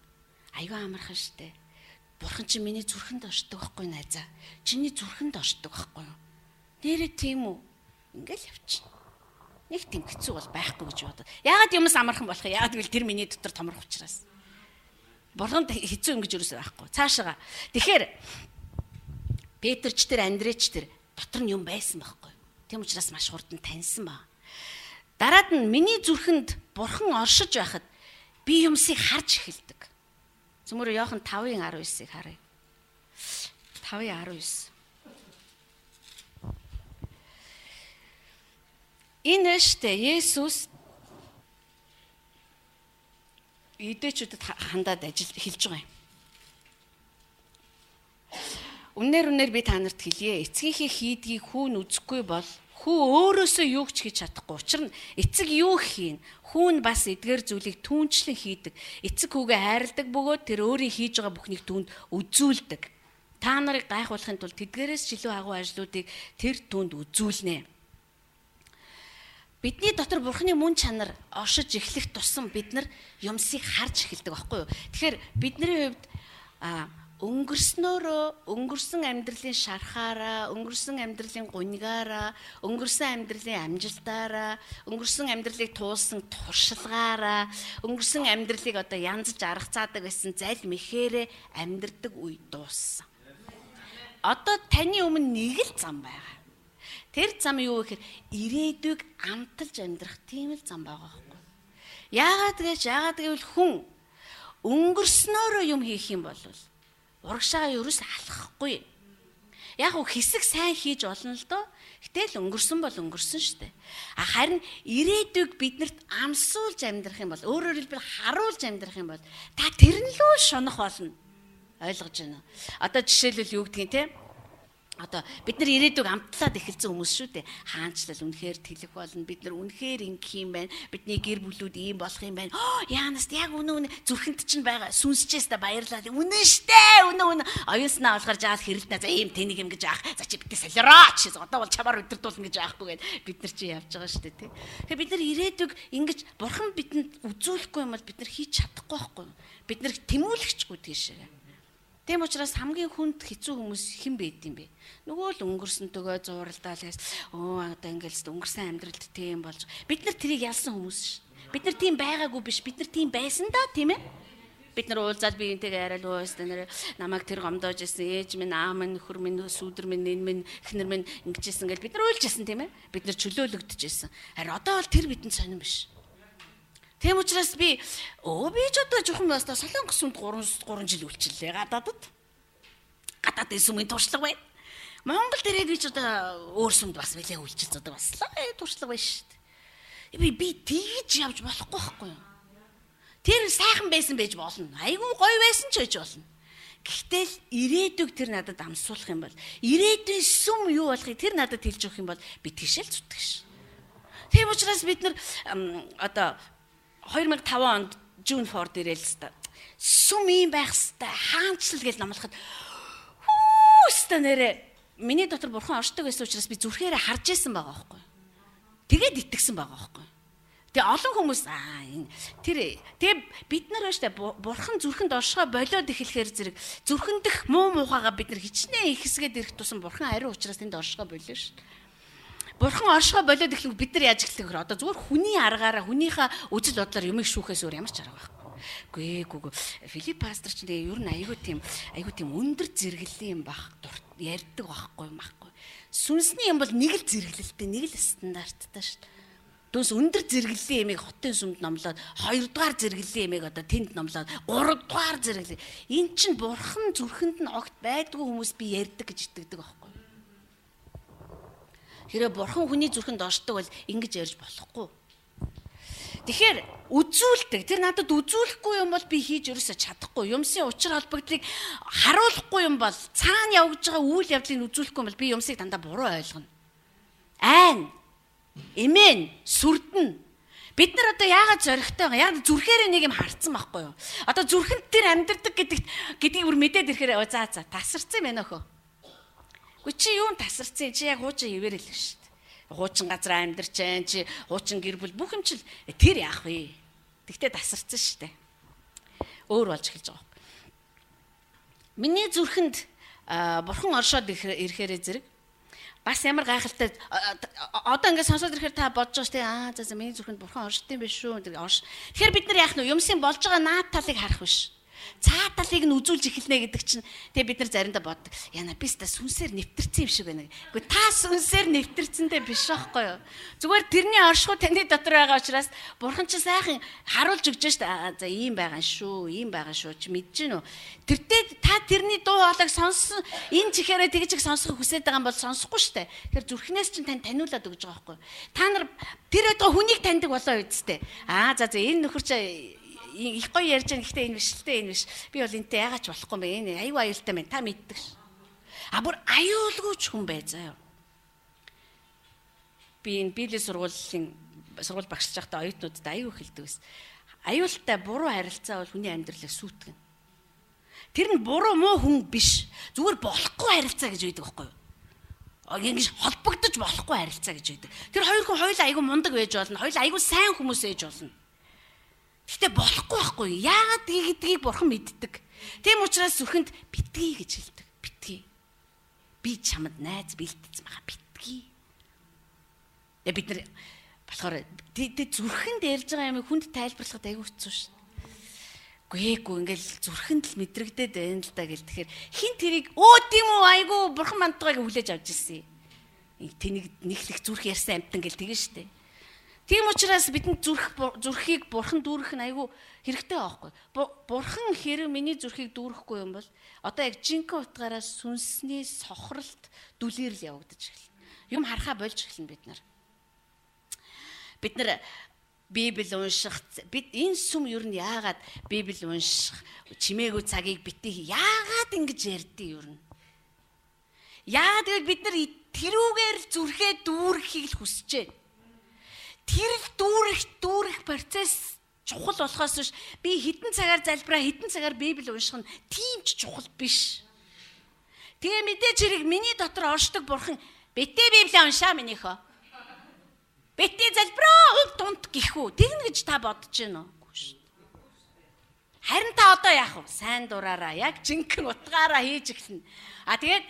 Аюу амархан штэ. Бурхан чи миний зүрхэнд оршдог байхгүй найзаа. Чиний зүрхэнд оршдог байхгүй юу? Нэрээ тийм үү? Ингээл явчихна. Нэг тийм хэцүү бол байхгүй гэж бодод. Яагаад юмс амархан болох юм? Яагаад гэвэл тэр миний дотор томрох учраас. Бурханд хэцүү юм гэж юусаа байхгүй. Цаашаа. Тэгэхээр Петрч тэр Андреч тэр дотор нь юм байсан байхгүй. Тийм учраас маш хурдан таньсан ба. Дараад нь миний зүрхэнд Бурхан оршиж байхад би юмсыг харж эхэлдэг. Зөвмөр Иохан 5:19-ыг харъя. 5:19. Энэ штэ Есүс идэвчүүдэд хандаад хэлж байгаа юм. Үнээр би та нарт хэлье. Эцгийнхээ хийдгийг хүү нь үзэхгүй бол хүү өөрөөсөө юу ч хийж чадахгүй. Учир нь эцэг юу хийн? Хүүн бас эдгээр зүйлийг түүнчлэн хийдэг. Эцэг хүүгээ хайрладаг бөгөөд тэр өөрийн хийж байгаа бүхнийг түүнд үзүүлдэг. Та нарыг гайхуулахын тулд тэдгээрээс ч илүү агуу ажлуудыг тэр түүнд үзүүлнэ. Бидний дотор Бурханы мөн чанар оршиж эхлэх тусам бид нар юмсыг харж эхэлдэг, баггүй юу? Тэгэхээр бидний хувьд өнгөрсөн амьдралын шархаараа, өнгөрсөн амьдралын гунигаараа, өнгөрсөн амьдралын амжилтаараа, өнгөрсөн амьдралыг туулсан туршлагаараа, өнгөрсөн амьдралыг одоо янзж аргацаадаг гэсэн зал мэхээрээ амьдрдаг үе дууссан. Одоо таны өмнө нэг л зам байгаа. Тэр зам юу гэхээр ирээдүйг амталж амьдрах тийм л зам байгаа байхгүй. Яагаад гэвэл хүн өнгөрснөөрөө юм хийх юм бол урагшаа ерөөс алхахгүй. Яг уу хэсэг сайн хийж олно л доо. Гэтэл өнгөрсөн бол өнгөрсөн шүү дээ. Харин ирээдүйг биднэрт амсуулж амьдрах юм бол, өөрөөр хэлбэл харуулж амьдрах юм бол та тэрнлөө шунах болно. Ойлгож байна уу? Одоо жишээлбэл юу гэдгийг те? Одоо бид нар ирээдүйг амтлаад эхэлсэн хүмүүс шүү дээ. Хаанчлал үнэхээр тэлэх болно. Бид нар үнэхээр ингэх юм байна. Бидний гэр бүлүүд ийм болох юм байна. Яанаас яг үнэ зүрхэнд чинь байгаа. Сүнсчээс та баярлалаа. Үнэн штэ. Үнэн. Оюуснаа болохоор жаал хэрэлдэнэ. За ийм тэнийг юм гэж аах. За чи бидээ солирооч. Одоо бол чамаар өдөрдүүлнэ гэж аахгүй гэд бид нар чи явж байгаа шүү дээ, тий. Тэгэхээр бид нар ирээдүйг ингэж бурхан бидэнд үзүүлэхгүй юм бол бид нар хийж чадахгүй байхгүй. Бид нар тэмүүлэгчгүй тийшээ. Тэм учраас хамгийн хүнд хэцүү хүмүүс хэн байд юм бэ? Нөгөө л өнгөрсөнтэйгөө зууралдаал яас. Одоо ингээл өнгөрсөн амьдралд тийм болж. Бид нар тэрийг ялсан хүмүүс ш. Бид нар тийм байгаагүй биш. Бид нар тийм байсан да, тийм ээ? Бид нар уулзаад биентэйгээ яриад уустаа нэр намайг тэр гомдоож исэн. Ээж минь, аав минь, нөхөр минь, сүүдэр минь, нэн минь, эхнэр минь ингэжсэн гэл бид нар уйлжсэн, тийм ээ? Бид нар чөлөөлөгдөжсэн. Харин одоо бол тэр бидэнд сонирн биш. Тэм учраас би ч одоо жоохон баста Солонгос сүмд 3 жил үлчиллээ гадаадд. Гадаад сүмийн туршлага байна. Монгол дээрээ би ч одоо өөр сүмд бас нэлээ үлчилж одоо бас туршлага байна шүү дээ. Би тэгж явж болохгүй байхгүй юу? Тэр сайхан байсан байж болно. Айгүй гоё байсан ч байж болно. Гэхдээ ирээдүйг тэр надад амсуулах юм бол ирээдүйн сүм юу болохыг тэр надад хэлж өгөх юм бол би тийшэл зүтгэх ш. Тэм учраас бид нар одоо 2005 онд June 4 дээрээ л та сүм юм байх хэвээр хаанчлал гэж номлоход үстэ нэрэ миний дотор бурхан оршдог байсан учраас би зүрхээрээ харж исэн байгаа байхгүй. Тэгээд итгэсэн байгаа байхгүй. Тэгээ олон хүмүүс тэгээ бид нар өштэй бурхан зүрхэнд оршихоо болоод эхлэхээр зэрэг зүрхэндх муу муухайгаа бид нар хичнээн ихсгээд ирэх тусам бурхан ариун учраас тэнд оршихоо болоо шүү дээ. Бурхан оршихоо болоод эхлэх бид нар яаж эхлэх вэ? Одоо зүгээр хүний аргаараа хүнийхээ үжил бодлоор юмыг шүүхээс өөр ямар ч арга байхгүй. Үгүй. Филипп пастор ч тэгээ ер нь айгүй тийм өндөр зэрэглэлийн юм баг ярьдаг байхгүй. Сүнсний юм бол нэг л зэрэглэлтэй, нэг л стандарттай шүү дээ. Дөөс өндөр зэрэглэлийн ямиг хотын сүмд номлоод, 2 дугаар зэрэглэлийн ямиг одоо тэнд номлоод, 3 дугаар зэрэглэл. Эн чинь бурхан зүрхэнд нь огт байдгүй хүмүүс би ярьдаг гэж итгэдэг байхгүй. Хэрэг бурхан хүний зүрхэнд оршдог бол ингэж ярьж болохгүй. Тэгэхээр үзүүлдэг. Тэр надад үзүүлэхгүй юм бол би хийж ерөөсө чадахгүй. Юмсын учир холбогдлыг харуулахгүй юм бол цаана явж байгаа үйл явдлыг үзүүлэхгүй юм бол би юмсыг дандаа буруу ойлгоно. Айн, эмэн, сүрдэн. Бид нар одоо яагаад зоригтой байгаа? Яг зүрхээрээ нэг юм харцсан байхгүй юу? Одоо зүрхэнд тэр амьдэрдэг гэдгийг бүр мэдээд ирэхээр за тасарсан юм байна өхөө. Чи юу тасарсан? Чи яг хуучин хിവэрэл л шүү дээ. Хуучин газар амьдарч जैन чи хуучин гэр бүл бүх юм чил тэр яах вэ? Тэгтээ тасарсан шүү дээ. Өөр болж эхэлж байгаа. Миний зүрхэнд бурхан оршоод ирэхээрээ зэрэг бас ямар гайхалтай одоо ингээд сонсоод ирэхээр та бодож байгаа шүү дээ. За миний зүрхэнд бурхан оршдсон биш шүү. Тэгэхээр бид нар яах нь юмсын болж байгаа наад талыг харах биш. Цаа талыг нь үзүүлж эхэлнэ гэдэг чинь тэгээ бид нар заримдаа боддог. Яна би та сүнсээр нэвтэрсэн юм шиг байна. Гэхдээ та сүнсээр нэвтэрсэндээ биш байхгүй юу? Зүгээр тэрний оршихуй таны дотор байгаа учраас бурхан ч сайхан харуулж өгч шээ. За ийм байгаа шүү, ийм байгаа шүү чи мэдэж гинөө. Тэртээ та тэрний дуу хоолойг сонссон энэ чихээрээ тэгж их сонсох хүсэж байгаа юм бол сонсохгүй штэ. Тэгэхээр зүрхнээс чинь тань таниулаад өгж байгаа байхгүй юу? Та нар тэр өдөө хүнийг таньдаг болоо үсттэй. За энэ нөхөр чи их гоё ярьж байгаа гэхдээ энэ биш л дээ энэ биш. Би бол энтэй яагаад ч болохгүй юм бэ? Энэ аюу аюултай байна. Та мэддэг ш. Бүр аюулгүй ч хүн бай заяа. Би энэ Библийн сургууль багшилж байхдаа оюутнуудад аюу хэлдэг байсан. Аюултай буруу харилцаа бол хүний амьдралыг сүйтгэн. Тэр нь буруу муу хүн биш. Зүгээр болохгүй харилцаа гэж үйдэг байхгүй юу? Ингэж холбогдож болохгүй харилцаа гэж үйдэг. Тэр хоёр хүн хоёул аюу мундаг байж болно. Хоёул аюу сайн хүмүүс ээж болно. Гэтэ болохгүй байхгүй. Яагаад гэдгийг бурхан мэддэг. Тийм учраас зүрхэнд битгий гэж хэлдэг. Битгий. Би чамд найз бэлтгэж байгаа битгий. Бид нар болохоор зүрхэнд ярьж байгаа юм хүнд тайлбарлахад аягүй хэцүү шүү. Гээгүй ингээл зүрхэнд л мэдрэгдээд байна л да гэл тэгэхээр хин тэрийг тийм үү айгүй бурхан мандтайг хүлээж авч ирсэн. Тэнийг нэхлэх зүрх ярьсан амтан гэл тэгэн штэ. Тийм учраас бидэнд зүрхийг бурхан дүүрэх нь айгүй хэрэгтэй байхгүй. Бурхан хэрэг миний зүрхийг дүүрэхгүй юм бол одоо яг жинхэнэ утгаараа сүнсний сохролт дүлээрл явагдаж эхэлнэ. Юм харахаа болж эхэлнэ бид нар. Бид нар Библи унших бид энэ сүм ер нь яагаад Библи унших чимээгүй цагийг битгий яагаад ингэж ярьдیں ер нь. Яагаад гэвэл бид нар тэрүүгээр зүрхээ дүүрэхийг л хүсэж байна. Тэр дүүрэх процесс чухал болохоос биш би хэдэн цагаар залбираа хэдэн цагаар Библи унших нь тийм ч чухал биш. Тэгээ мэдээж хэрэг миний дотор оршдог бурхан битээ Библи уншаа минийхөө. Битээ залбираа дунд гихүү. Тэгнэ гэж та бодож байна уу? Харин та одоо яах вэ? Сайн дураараа яг жинхэнэ утгаараа хийж эхэлнэ. Тэгээд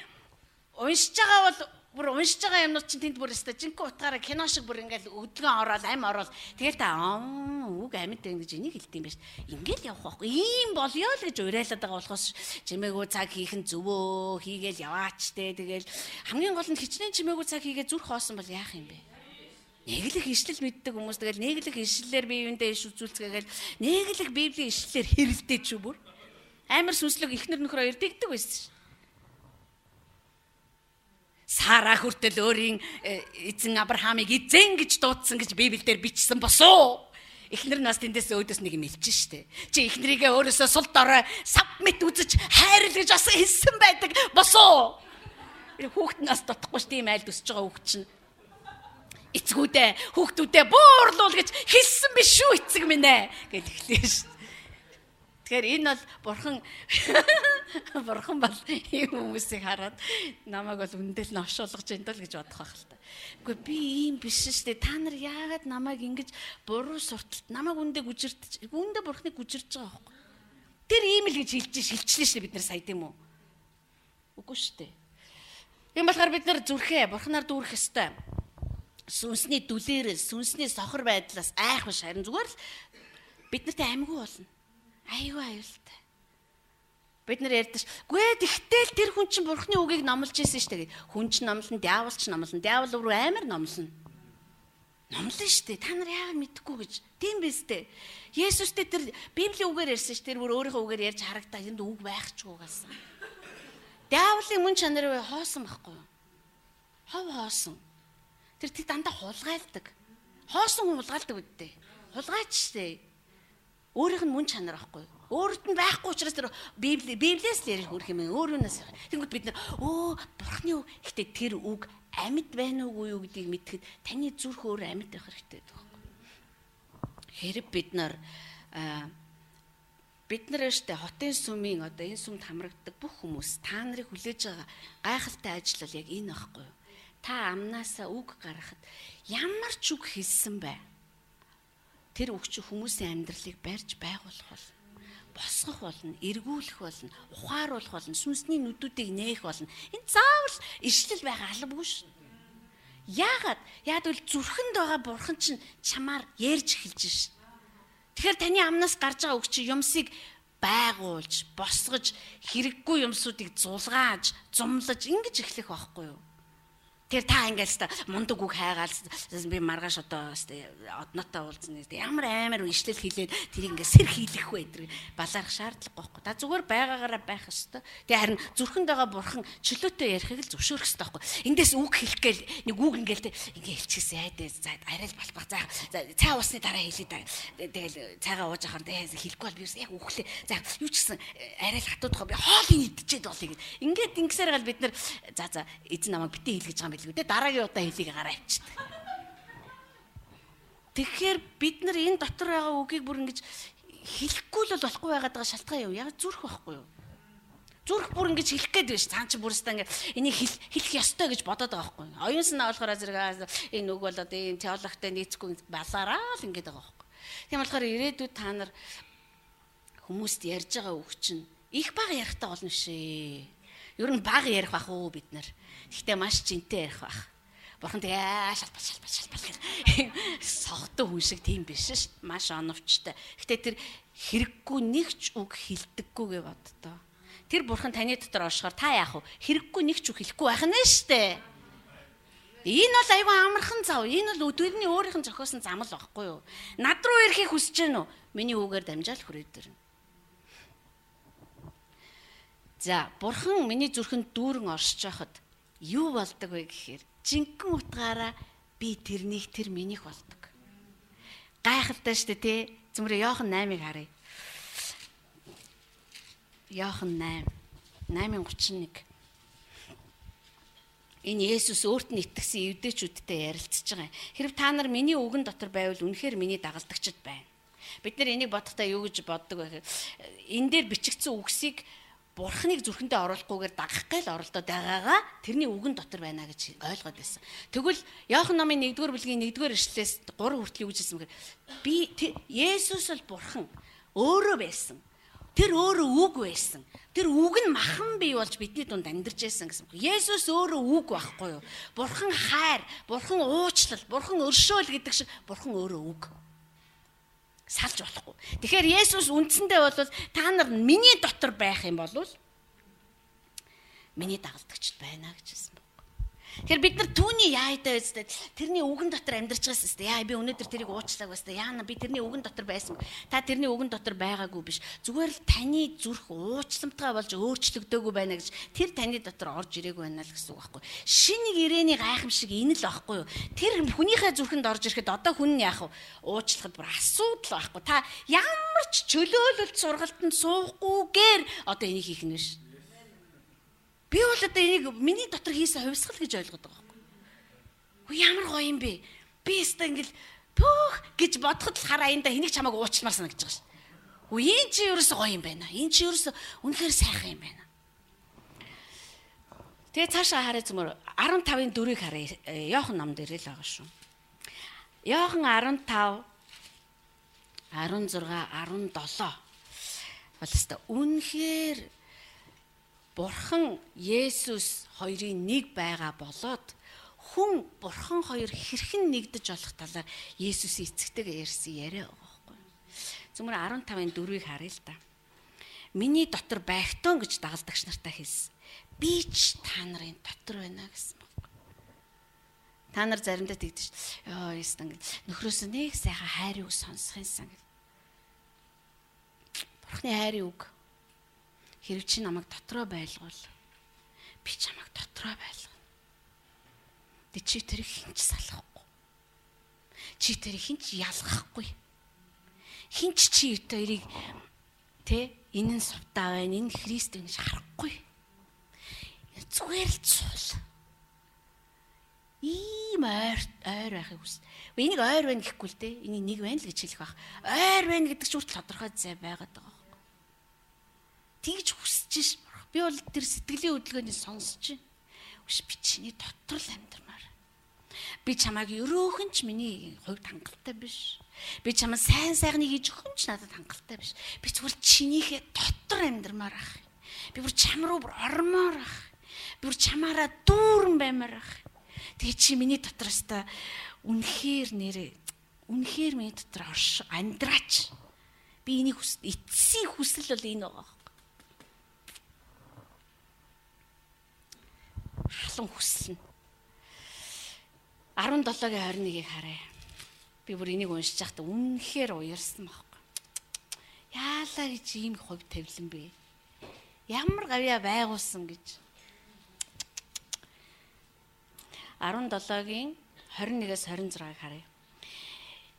уншиж байгаа бол бүр уншиж байгаа юмнууд чинь тэнд бүр өстой жинхэнэ утгаараа кино шиг бүр ингээл өдгөн ороод ам ороод тэгэл та үг амьд байна гэж энийг хэлдэм байж. Ингээл явах байхгүй. Ийм болёо л гэж уриалаад байгаа болохоос чимээгүй цаг хийх нь зөвөө хийгээл яваач те. Тэгэл хамгийн гол нь хичнээн чимээгүй цаг хийгээ зүрх хоосон бол яах юм бэ? Нэглэх ишлэл мэддэг хүмүүс тэгэл нэглэх ишлэлээр бие биендээ иш үзүүлцгээгээл нэглэх Библийн ишлэлээр хэрэлдэж шүү бүр. Амар сүнслэг ихнэр нөхрөө ирдэгдэг байсан ш. Сара хүртэл өөрийн эзэн Авраамыг эзэн гэж дуудсан гэж Библиэлд бичсэн босоо. Ихнэр нь бас тэндээс өөдөөс нэг юм илчин штэ. Чи ихнэрийгээ өөрөөсөө сул дорой савмит үзэж хайрл гэж бас хэлсэн байдаг босоо. Хүүхэд нас дутхгүй ш тийм айлд өсөж байгаа хүүхэд чинь. Эцгүүдээ хүүхдүүдээ буурлуул гэж хэлсэн биш шүү эцэг минь ээ гэж эхлэв шүү. Тэгэхээр энэ бол бурхан бол ийм хүмүүсийг хараад намайг бол үндэл новшуулгаж энэ л гэж бодох байх л та. Үгүй би ийм биш шүү дээ. Та нар яагаад намайг ингэж буруу сурталт намайг үндэ гүжирдэж үндэ бурхныг гүжирж байгаа байхгүй. Тэр ийм л гэж шилжлээ шүү дээ бид нар сая тийм үү? Үгүй шүү дээ. Тийм болохоор бид нар зүрхээ бурхнаар дүүрэх ёстой. Сүнсний дүлээрээс, сүнсний сохор байдлаас айх биш харин зүгээр л бид нартай амьгүй болно. Айгүй аюултай. Бид нар ярьдаш, гүй тэгтэл тэр хүн чинь бурхны үгийг номлож ийсэн шүү дээ. Хүн чинь номлон, диавол ч номлон, диавол руу амар номлоно. Номлон шүү дээ. Та нар яагаад мэдэхгүй гэж. Тийм биз дээ. Есүстэй тэр Библийн үгээр ярьсан шүү. Тэр бүр өөрийнхөө үгээр ярьж харагдаа энд үг байх ч угаасан. Диаволын мөн чанар хоосон байхгүй юу? Хов хоосон. Тэр дандаа хулгайлдаг. Хоосон хүн хулгайлдаг үдтэй. Хулгайч штэ. Өөрийнх нь мөн чанар байхгүй юу? Өөрт нь байхгүй учраас тэр Библиэс л ярих хөрх юм. Өөрөөнөөс. Тэнгүүд бид нар бурхны үг гэхдээ тэр үг амьд байна уугүй юу гэдгийг мэдхэд таны зүрх өөр амьд байх хэрэгтэй байхгүй юу? Хэрэг бид нар штэ хотын сүмийн одоо энэ сүмд хамрагддаг бүх хүмүүс та нарыг хүлээж байгаа гайхалтай ажил бол яг энэ байхгүй юу? Та амнаасаа үг гаргахад ямар ч үг хэлсэн бай. Тэр үг чи хүмүүсийн амьдралыг барьж байгуулах болно. Босгох болно, эргүүлэх болно, ухааруулах болно, сүнсний нүдүүдийг нээх болно. Энэ заавал ишлэл байх албагүй шүү. Яагаад? Яг л зүрхэнд байгаа бурхан чинь чамаар ярьж эхэлж шин. Тэгэхээр таны амнаас гарч байгаа үг чи юмсыг байгуулж, босгож, хэрэггүй юмсуудыг зулгааж, зумлаж ингэж эхлэх байхгүй юу? Тэр та ингээл мундаг үг хайгаал би маргааш одоо однотоо уулзна гэдэг ямар амар ишлэл хэлээд тэр ингээ сэр хийлэх вэ гэдэг балаарах шаардлагагүй байхгүй. Та зүгээр байгаагаараа байх ёстой. Тэгээ харин зүрхэнд байгаа бурхан чөлөөтэй ярихыг л зөвшөөрөх ёстой байхгүй. Эндээс үг хэлэх гээл нэг үг ингээл ингээ хэлчихсэн айдээ за арай л балбах за цай уусны дараа хэлээ да. Тэгэл цайгаа ууж ахаар хэлэхгүй бол би яг үхлээ. За юу ч гэсэн арай л хатуудах би хоолыг идчихэд болъё гэд. Ингээд ингэсээр гал бид нар за эзэн намайг битээ хэл гэж байгаа дараагийн удаа хэлийг гараа авчихдээ. Тэгэхээр бид нар энэ дотор байгаа үгийг бүр ингэж хэлэхгүй л болохгүй байгаад байгаа шалтгаан юу? Яг зүрх байхгүй юу? Зүрх бүр ингэж хэлэх гээд байна ш. Цаан чи бүрстаа ингэ энийг хэлэх ёстой гэж бодоод байгаа байхгүй юу? Оюун санаа болохоор зэрэг энэ үг бол одоо энэ теологтой нийцэхгүй балаараа л ингэж байгаа байхгүй юу? Тийм болохоор ирээдүйд та нар хүмүүст ярьж байгаа үг чинь их бага ярихтаа болно шээ. Ер нь бага ярих бах уу бид нар. Гэхдээ маш жинтэй ярих бах. Бурхан тэгээ шалбал гэх согтуу хүн шиг тийм биш ш. Маш оновчтой. Гэхдээ тэр хэрэггүй нэг ч үг хэлдэггүйгээ боддоо. Тэр бурхан таны дотор оршихоор та яах вэ? Хэрэггүй нэг ч үг хэлэхгүй байх нь штэ. Энэ бол айгүй амархан зав. Энэ бол өдөрний өөрийнх нь зохиосон зам л байхгүй юу? Над руу ирэхийг хүсэж гэнэ үү? Миний үгээр дамжаал хүрээд ирнэ. За, бурхан миний зүрхэнд дүүрэн оршиж байхад юу болдог вэ гэхээр жинхэнэ утгаараа би тэрнийг тэр минийх болдог. Гайхалтай шүү дээ тий. Зүмрээ Иохан 8-ыг харъя. Иохан 8:31. Энэ Есүс өөрт нь итгэсэн евдээчүүдтэй ярилцж байгаа юм. Хэрв та нар миний үгэн дотор байвал үнэхээр миний дагалдагчд байна. Бид нар энийг бодохдоо юу гэж боддог вэ? Энэ дээр бичигдсэн үгсийг Бурхныг зүрхэндээ оруулахгүйгээр дагах гээл оролдоод байгаагаа тэрний үгэн дотор байна гэж ойлгоод байсан. Тэгвэл Иохан номын 1-р бүлгийн 1-р эшлэлээс 3 хүртэл юу гэж хэлсэн бэ? Би Есүс бол Бурхан өөрөө байсан. Тэр өөрөө үг байсан. Тэр үг нь махан бий болж бидний дунд амьдарч байсан гэсэн. Есүс өөрөө үг байхгүй юу? Бурхан хайр, Бурхан уучлал, Бурхан өршөөл гэдэг шиг Бурхан өөрөө үг. Салж болохгүй. Тэгэхээр Есүс үндсэндээ бол та нар миний дотор байх юм бол миний дагалдагчд байна гэж хэлсэн байна. Тэгэхээр бид нар түүний яайтай байстай тэрний үгэн дотор амьдарч байгаас тест. Яа би өнөөдөр тэрийг уучлаг байстай. Яана би тэрний үгэн дотор байсан. Та тэрний үгэн дотор байгаагүй биш. Зүгээр л таны зүрх уучламтгай болж өөрчлөгдөөгүй байна гэж тэр таны дотор орж ирээгүй байна л гэсэн үг байхгүй. Шинийг ирээний гайхамшиг энэ л байхгүй юу? Тэр хүнийхээ зүрхэнд орж ирэхэд одоо хүн нь яах вэ? Уучлахад бүр асуудал байхгүй. Та ямар ч чөлөөлөлт сургалтанд суухгүйгээр одоо энийг хийх нь биш. Би бол одоо энийг миний дотор хийсэн хувьсгал гэж ойлгоод байгаа байхгүй. Хөө ямар гоё юм бэ? Би өөртөө ингээл пөөх гэж бодоход л хараа энэ да хэнийг чамайг уучлмаар санагдаж байгаа ш. Хөө энэ чи ерөөсөө гоё юм байна. Энэ чи ерөөсөө үнэхээр сайхан юм байна. Тэгээ цаашаа хараа зүмөр 15-ын 4-ыг харъя. Иохан ном дээр л байгаа шүү. Иохан 15 16 17 бол өстой үнэхээр Бурхан Есүс хоёрын нэг байгаа болоод хүн Бурхан хоёр хэрхэн нэгдэж болох талаар Есүсийн эцэгтэйгээ ярьсан яриа байгаа байхгүй. Зүмөр 15-ын 4-ыг харъя л да. Миний дотор байгтон гэж дагалдагч нартай хэлсэн. Би ч та нарын дотор байна гэсэн байна. Та нар заримдаа тэгдэж ёо ястан нөхрөөс нэг сайхан хайрын үг сонсох юмсан гэж. Бурханы хайрын үг хэрв чи намайг дотроо байлгуул би чамайг дотроо байлгана. Чи тэрийг хинч салахгүй. Чи тэрийг хинч ялгахгүй. Хинч чи тэрийг энэ нь сувтаа байна, энэ Христ гэж харахгүй. Зүгээр л цул. Ийм ойр байхыг хүс. Энийг ойр байна гэхгүй л дээ. Энийг нэг байна л гэж хэлэх байх. Ойр байна гэдэг чинь хүртэл тодорхой зай байгаад байгаа. Тэгж хүсэж ш. Би бол тэр сэтгэлийн хөдөлгөөнийг сонсож байна. Үш би чиний дотор л амьдармаар. Би чамайг өрөөхөн ч миний хувьд хангалттай биш. Би чамайг сайхныг хийж өгөх нь ч надад хангалттай биш. Би зүгээр чинийхээ дотор амьдармаар ах. Би бүр чам руу ормоор ах. Би бүр чамаараа дүүрэн баймаар ах. Тэгээ чи миний дотроос та үнэхээр миний дотор орш амьдраач. Би энийг эцсийн хүсэл бол энэ байгаа. Халан хүслэн 17-гийн 21-ийг харъя. Би бүр энийг уншиж байхдаа үнэхээр уярсан байхгүй. Яалаа гэж ийм хувь тавилан бэ? Ямар гавьяа байгуулсан гэж. 17-гийн 21-ээс 26-ыг харъя.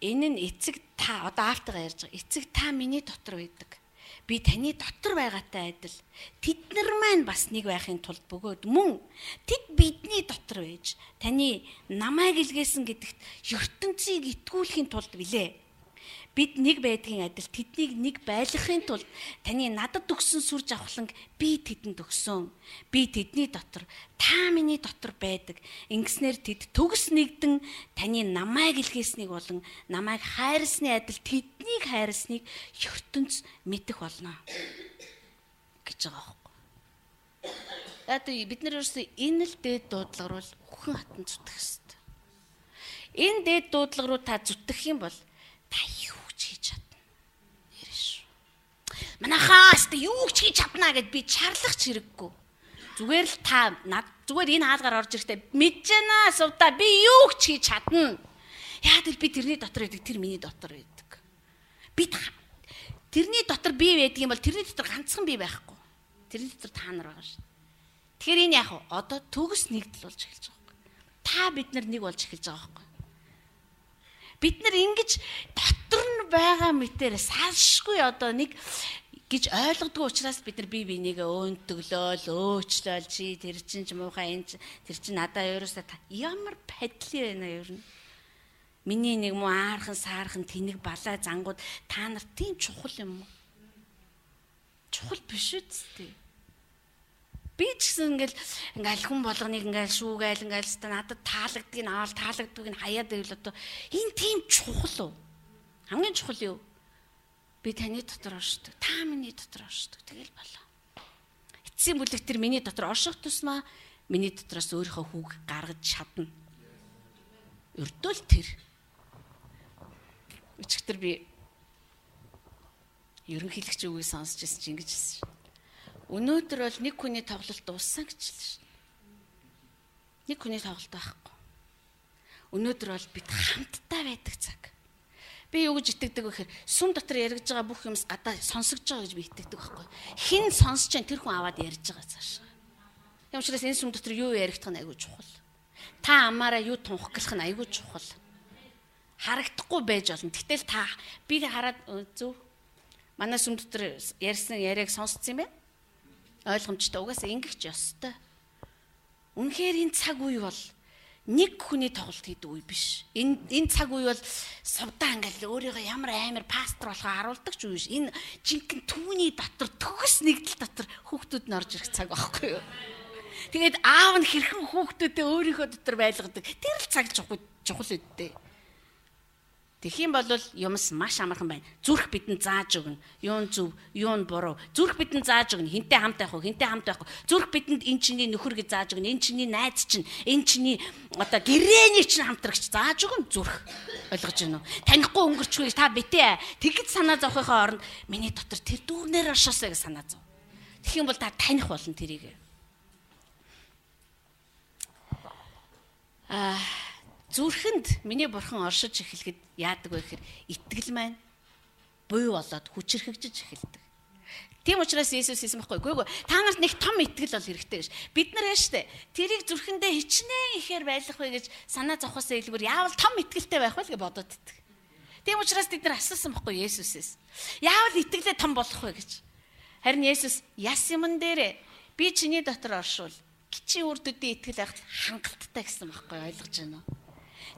Энэ нь эцэг та одоо автагаа ярьж байгаа. Эцэг та миний дотор байдаг. Би таны дотор байгаатай адил тэд нар маань бас нэг байхын тулд бөгөөд мөн тэд бидний дотор байж таны намайг илгээсэн гэдэгт ертөнцийг итгүүлэхийн тулд билээ. Бид нэг байдгийн адил тэднийг нэг байлгахын тулд таны надад өгсөн сүр жавхланг би тэдэнд өгсөн. Би тэдний дотор, та миний дотор байдаг. Ингэснээр тэд төгс нэгдэн таны намайг илгээснийг болон намайг хайрлсны адил тэднийг хайрлсныг ертөнц мэдэх болно гэж байгаа байхгүй. Одоо бид нар ерөөсөө энэ л дээд дуудлага руу бүхэн хатан зүтгэх хэрэгтэй. Энэ дээд дуудлага руу та зүтгэх юм бол та юу ч хийж чадна. Нэрш. Манайхаас та юу ч хийж чадна гэд би чарлах хэрэггүй. Зүгээр л та зүгээр энэ хаалгаар орж ирэхдээ мэдж байна сувда би юу ч хийж чадна. Яа гэвэл би тэрний дотор байдаг, тэр миний дотор байдаг. Би тэрний дотор би байдаг юм бол тэрний дотор ганцхан би байхгүй. Тэрний дотор та нар байгаа шүү. Тэгэхээр энэ яг одоо төгс нэгдэл болж эхэлж байгаа байхгүй. Та бид нар нэг болж эхэлж байгаа байхгүй. Бид нар ингэж дотор нь байгаа мэтээр салшгүй одоо нэг гэж ойлгодгүй учраас бид нар бие бинийгээ өөнтөглөөл, өөчлөөл чи тэр чин ч муухай энэ тэр чин надаа ерөөсөө ямар падли байна ер нь. Миний нэг муу аархан саархан тэнэг балаа зангууд та нар тийм чухал юм уу? Чухал биш үстэй. Би ч гэсэн ингээл хүн болгоныг ингээл шүүгээл ингээл ста надад таалагдгийг аваад таалагддгийг хаяад байвал одоо энэ тийм чухал уу? Хамгийн чухал юу? Би таны дотор оршдог. Та миний дотор оршдог. Тэгэл болоо. Эцсийн бүлэг тэр миний дотор орших тусмаа миний дотроос өөрийнхөө хүүг гаргаж чадна. Өрдөөл тэр. Өчигдөр би ерөнхийлөгч үгийг сонсч ирсэн чинь ингэж хэлсэн шин. Өнөөдөр бол нэг хүний тоглолт дууссан гэж хэлсэн шин. Нэг хүний тоглолт байхгүй. Өнөөдөр бол бид хамтдаа байдаг цаг. Би юу гэж итгэдэг вэ гэхээр сүм дотор яригдж байгаа бүх юмс гадаа сонсогдож байгаа гэж би итгэдэг байхгүй. Хин сонсч чинь тэр хүн аваад ярьж байгаа цаашаа. Тийм учраас энэ сүм дотор юу яригдах нь айгүй чухал. Та амаараа юу тунхаглах нь айгүй чухал. Харагдахгүй байж болно. Гэтэл та би хараад зөв манай сүм дотор ярьсан яриаг сонсцсон юм байна. Ойлгомжтой угаасаа ингэх ч ёстой. Үнэхээр энэ цаг үе бол нэг хүний тоглолт хийдэг үе биш. Энэ цаг үе бол сувдаа ингээл өөрийгөө ямар амар пастор болохоо харуулдаг ч үе биш. Энэ жинхэнэ түүний дотор төгс нэгдэл дотор хүүхдүүд нь орж ирэх цаг байхгүй юу? Тэгээд аав нь хэрхэн хүүхдүүдэд өөрийнхөө дотор байлгадаг. Тэр л цаг чухал үдтэй. Тэгэх юм бол юмс маш амархан байна. Зүрх бидэнд зааж өгнө. Юу нь зөв, юу нь буруу. Зүрх бидэнд зааж өгнө. Хинтээ хамт байх уу, хинтээ хамт байх уу. Зүрх бидэнд энэ чиний нөхөр гэж зааж өгнө. Энэ чиний найз чинь, энэ чиний одоо гэрээний чинь хамтрагч зааж өгнө зүрх. Ойлгож байна уу? Танихгүй өнгөрчгүй та битээ. Тэгж санаа зовхийнхоо оронд миний дотор тэр дүүрнээр оршоосоо гэж санаа зов. Тэгэх юм бол та таних болно тэрийг. Зүрхэнд миний бурхан оршиж эхлэхэд яадаг вэ гэхээр итгэл маань буй болоод хүчрхэгжиж эхэлдэг. Тийм учраас Иесус хэлсэн байхгүй юу? Та нарт нэг том итгэл бол хэрэгтэй гэж. Бид нар яа штэ тэрийг зүрхэндээ хичнээн ихээр байлгах вэ гэж санаа зовхосоо илүүр яавал том итгэлтэй байх вэ гэж бодоод иддэг. Тийм учраас бид нар асуусан байхгүй Иесусээс. Яавал итгэлээ том болох вэ гэж. Харин Иесус яс юмн дээр би чиний дотор оршуул. Гिचийн үрдүүдийн итгэл байхад хангалттай гэсэн байхгүй ойлгож байна уу?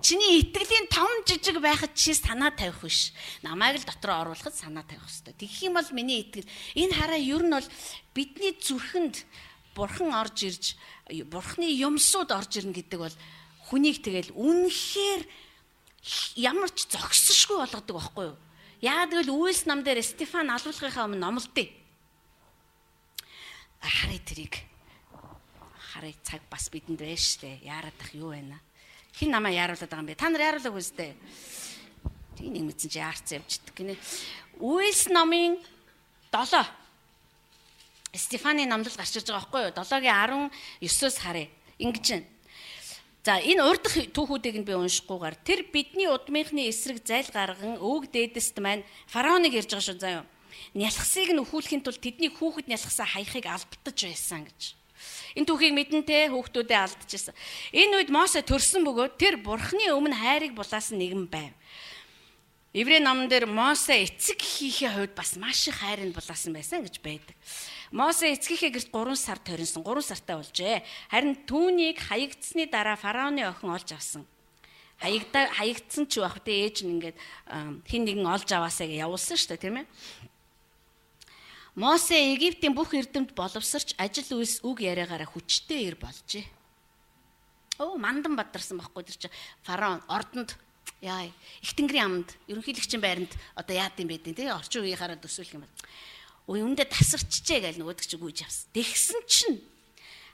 Чиний итгэлийн том жижиг байхад чи санаа тавих биш. Намайг л дотроо оруулахад санаа тавих хэрэгтэй. Тэгэх юм бол миний итгэл энэ хараа ер нь бол бидний зүрхэнд бурхан орж ирж бурханы юмсууд орж ирнэ гэдэг бол хүнийг тэгэл үнэхээр ямар ч зогсошгүй болгодог байхгүй юу? Яагаад гэвэл Үйлс нам дээр Стефан алуулгынхаа өмнө номлодъё. Харъя тэрийг. Харъя цаг бас бидэнд байна штэ. Яарад ах юу байна? Хин намаа яаруулдаг юм бэ? Та нар яаруулаг үстэй. Тийг нэг мэдсэн чи яарц явждаг гинэ. Үйлс номын 7. Стефаны номлол гарч ирж байгаа байхгүй юу? 7-19-өөс харъя. Ингэж байна. За энэ урдах түүхүүдийг нь би уншихгүйгээр тэр бидний удмынхны эсрэг зайл гарган өвөг дээдэст маань фараоныг ярьж байгаа шүү заа юу. Нялхсыг нь өхүүлэхийн тулд тэдний хүүхэд нялхсаа хаяхыг алдтаж байсан гэж. Энэ түүхийг мэдэнтэй хүүхдүүдээ алдчихсан. Энэ үед Мосе төрсөн бөгөөд тэр бурхны өмнө хайрыг булаасан нэгэн байв. Еврей номон дээр Мосе эцэг хийхээ хувьд бас маш их хайрыг булаасан байсан гэж байдаг. Мосе эцгийнхээ гэрт 3 сар торинсон, 3 сартай болжээ. Харин түүнийг хаягдсны дараа фараоны охин олж авсан. хаягдсан ч байх тэ ээж нь ингээд хин нэгэн олж аваасаа явуулсан шүү дээ тийм ээ. Мосе Египтийн бүх эрдэмт боловсрч ажил үйлс үг яриагаараа хүчтэй ир болжээ. Мандан бадарсан байхгүй тэр чинь фараон ордонд яа их тэнгэрийн амд ерөнхийлөгчийн байранд одоо яад юм бэ тий орчин үеийнхаараа төсөөлөх юм бол үндэ тасарчжээ гэж нөгөөдөг чи гүйж авсан. Тэгсэн чинь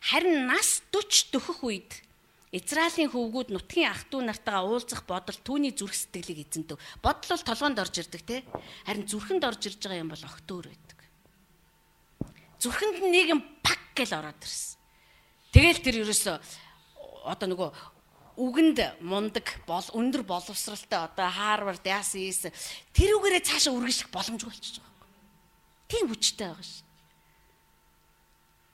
харин нас 40 дөхөх үед Израилийн хөвгүүд нутгийн ах トゥ нартайгаа уулзах бодол түүний зүрх сэтгэлийг эзэнтэв. Бодол бол толгоонд орж ирдэг те. Харин зүрхэнд орж ирж байгаа юм бол огт өөр байдаг. Зүрхэнд нэг юм пак гэл ороод ирсэн. Тэгэл тэр ерөөсөө одоо нөгөө үгэнд мундаг өндөр боловсралтай одоо Харвард яасан ийс тэр үгээрээ цаашаа үргэлжлэх боломжгүй болчихж байгаа юм. Тийм хүчтэй байгаа ш.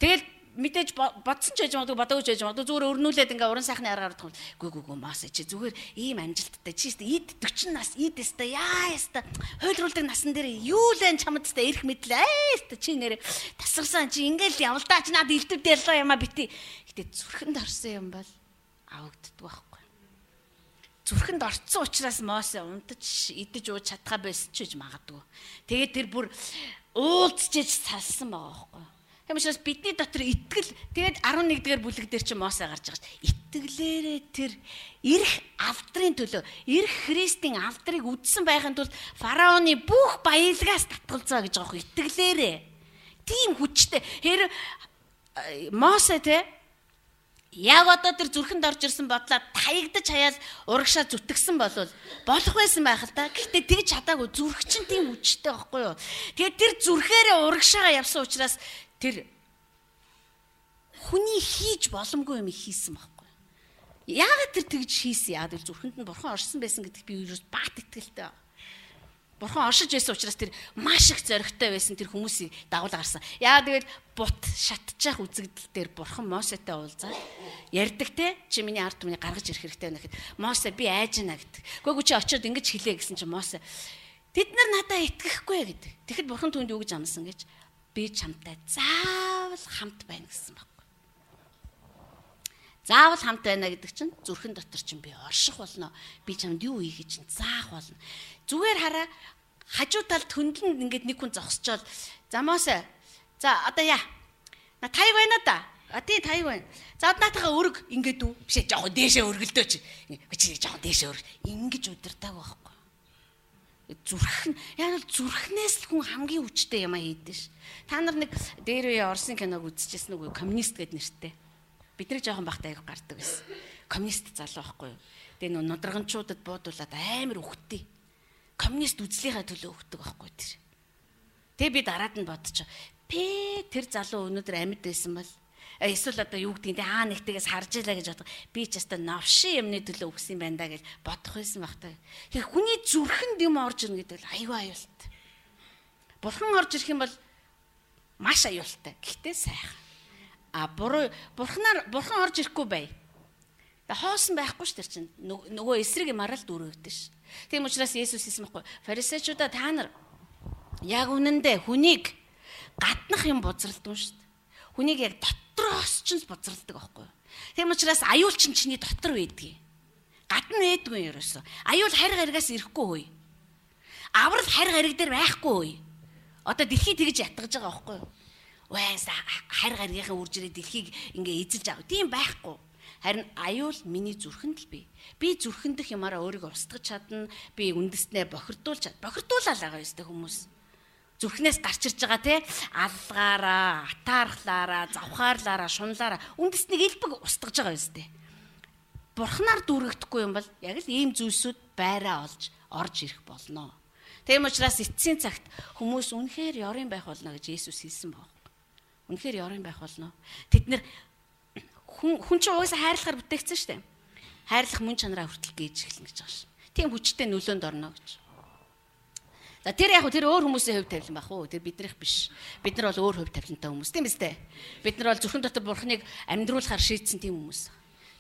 Тэгэл мэдээж бодсон ч байж магадгүй бодоогүй ч байж магадгүй зүгээр өрнүүлээд ингээ уран сайхны аргаар ордог. Гү маас чи зүгээр ийм амжилттай чи эд 40 нас эд өстэй яа өстэй хойлруулдаг насан дээр юу лэн чамд өстэй ирэх мэдлээ өстэй чи нэрэ тасарсан чи ингээл явал даа чи надад илтгэв дээлоо юмаа бити. Гэтэ зүрхэнд орсон юм бол авагддаг байхгүй. Зүрхэнд орцсон учраас Мосе унтаж идэж ууж чадхаа байсан ч гэж магадгүй. Тэгээд тэр бүр уулзчиж салсан байгаа байхгүй. Тийм учраас бидний дотор итгэл тэгээд 11-р бүлэг дээр чи Мосе гарч байгаа ш. Итгэлээрээ тэр эрх авдрын төлөө эрх Христийн авдрыг үдсэн байхын тулд фараоны бүх баялгаас татгалзаа гэж байгаа хөө итгэлээрээ. Тийм хүчтэй. Мосе те яг одоо тэр зүрхэнд орж ирсэн бодлоо таягдаж хаяал урагшаа зүтгэсэн болох байсан байх л та. Гэхдээ тэгж чадаагүй зүрх чинь тийм хүчтэй байхгүй юу. Тэгээд тэр зүрхээрээ урагшаага явсан учраас тэр хүний хийж боломгүй юм хийсэн байхгүй. Яагаад тэр тэгж хийсэн яа тэр зүрхэнд нь бурхан орсон байсан гэдэгт би юу бат итгэлтэй. Бурхан оршиж байсан учраас тэр маш их зоригтой байсан тэр хүмүүсийг дагуул гарсан. Яа тэгээд бут шатчих үзэгдэл дээр бурхан Мосетэй уулзаад ярьдаг те чи миний ард түмний гаргаж ирэх хэрэгтэй байна гэхэд Мосе би айж байна гэдэг. Гэхдээ чи очиод ингэж хэлээ гэсэн чи Мосе тэд нар надад итгэхгүй гэдэг. Тэгэхэд бурхан түүнд юу гэж амласан гэж би чамтай заавал хамт байна гэсэн баг. Заавал хамт байна гэдэг чинь зүрхэн дотор чинь би орших болно. Би чамд юу хий гэж заах болно. Зүгээр хараа хажуу талд хөндлөнд ингээд нэг хүн зогсчоод за Мосе за одоо яа. На тайг байна да. Тий тайг байна. За наатаха өрг ингээд үү. Бишээ жоохон дээшээ өргөлдөө чи. Чи жоохон дээшээ өрг. Ингэж удирдаг байхгүй. Зүрхэн яг л зүрхнээс л хүн хамгийн хүчтэй юм а хийдэж ш. Та нар нэг дээр үе Орсын киног үзчихсэн үгүй коммунист гэд нэртэй. Бид нар жоохон багтаа аяг гардаг байсан. Коммунист залуу байхгүй юу. Тэгээ нөө нудрагчуудад буудуулаад амар өгтий. Коммунист үзлийнхаа төлөө өгдөг байхгүй тэр. Тэгээ би дараад нь бодчих. Тэр залуу өнөөдөр амьд байсан бол эсвэл одоо юу гэдгийг аа нэгтгээс харж илаа гэж бодох. Би ч яста новшин юмны төлөө өгсөн юм байна да гэж бодох байсан баг та. Тэгээ хүний зүрхэнд юм орж ирнэ гэдэг л аюу аюултай. Бурхан орж ирэх юм бол маш аюултай. Гэхдээ сайхан. Бурхан орж ирэхгүй бай. Хоосон байхгүй ш тэр чинь. Нөгөө эсрэг юм арал дүүрэгдэн ш. Тийм учраас Есүс хэлсэн байхгүй. Фарисеучудаа та нар яг үнэндээ хүнийг гаднах юм бузралдаг ш. Хүнийг яг дотроос ч бузралдаг байхгүй. Тийм учраас аюул чинь чиний дотор байдгийг. Гадна байдгүй ерөөсөө. Аюул харь гаригаас ирэхгүй хөөе. Аврал харь гариг дээр байхгүй хөөе. Одоо дэлхий тэгж ятгаж байгаа байхгүй юу? Вайса харь гаригийнхаа үржирээ дэлхийг ингээ эзэлж авах. Тийм байхгүй. Харин аюул миний зүрхэнд л бий. Би зүрхэндх юмараа өөрийгөө устгаж чадна. Би үндэснээ бохирдуулж бохирдуулаад байгаа ёстой хүмүүс. Зүрхнээс гарч ирж байгаа те алгаараа, атаархлаараа, завхаарлаараа, шунлаараа үндэснийг элбэг устгаж байгаа ёстой. Бурхнаар дүүрэгдэхгүй юм бол яг л ийм зүйлсүүд байраа орж ирэх болно. Тийм учраас эцсийн цагт хүмүүс үнэхээр ёрын байх болно гэж Есүс хэлсэн баг. Үнэхээр ёрын байх болно. Тэд нэр хүн чинь угаасаа хайрлахаар бүтээгдсэн шүү дээ. Хайрлах мөн чанараа хүртэл гээж эхэлнэ гэж байгаа ш. Тийм хүчтэй нөлөөнд орно гэж. За тэр яг тэр өөр хүмүүсийн хувь тавилан байх уу? Тэр биднийх биш. Бид нар бол өөр хувь тавилантай хүмүүс тийм биз дээ. Бид нар бол зүрхэн дотор бурхныг амьдруулахаар шийдсэн тийм хүмүүс.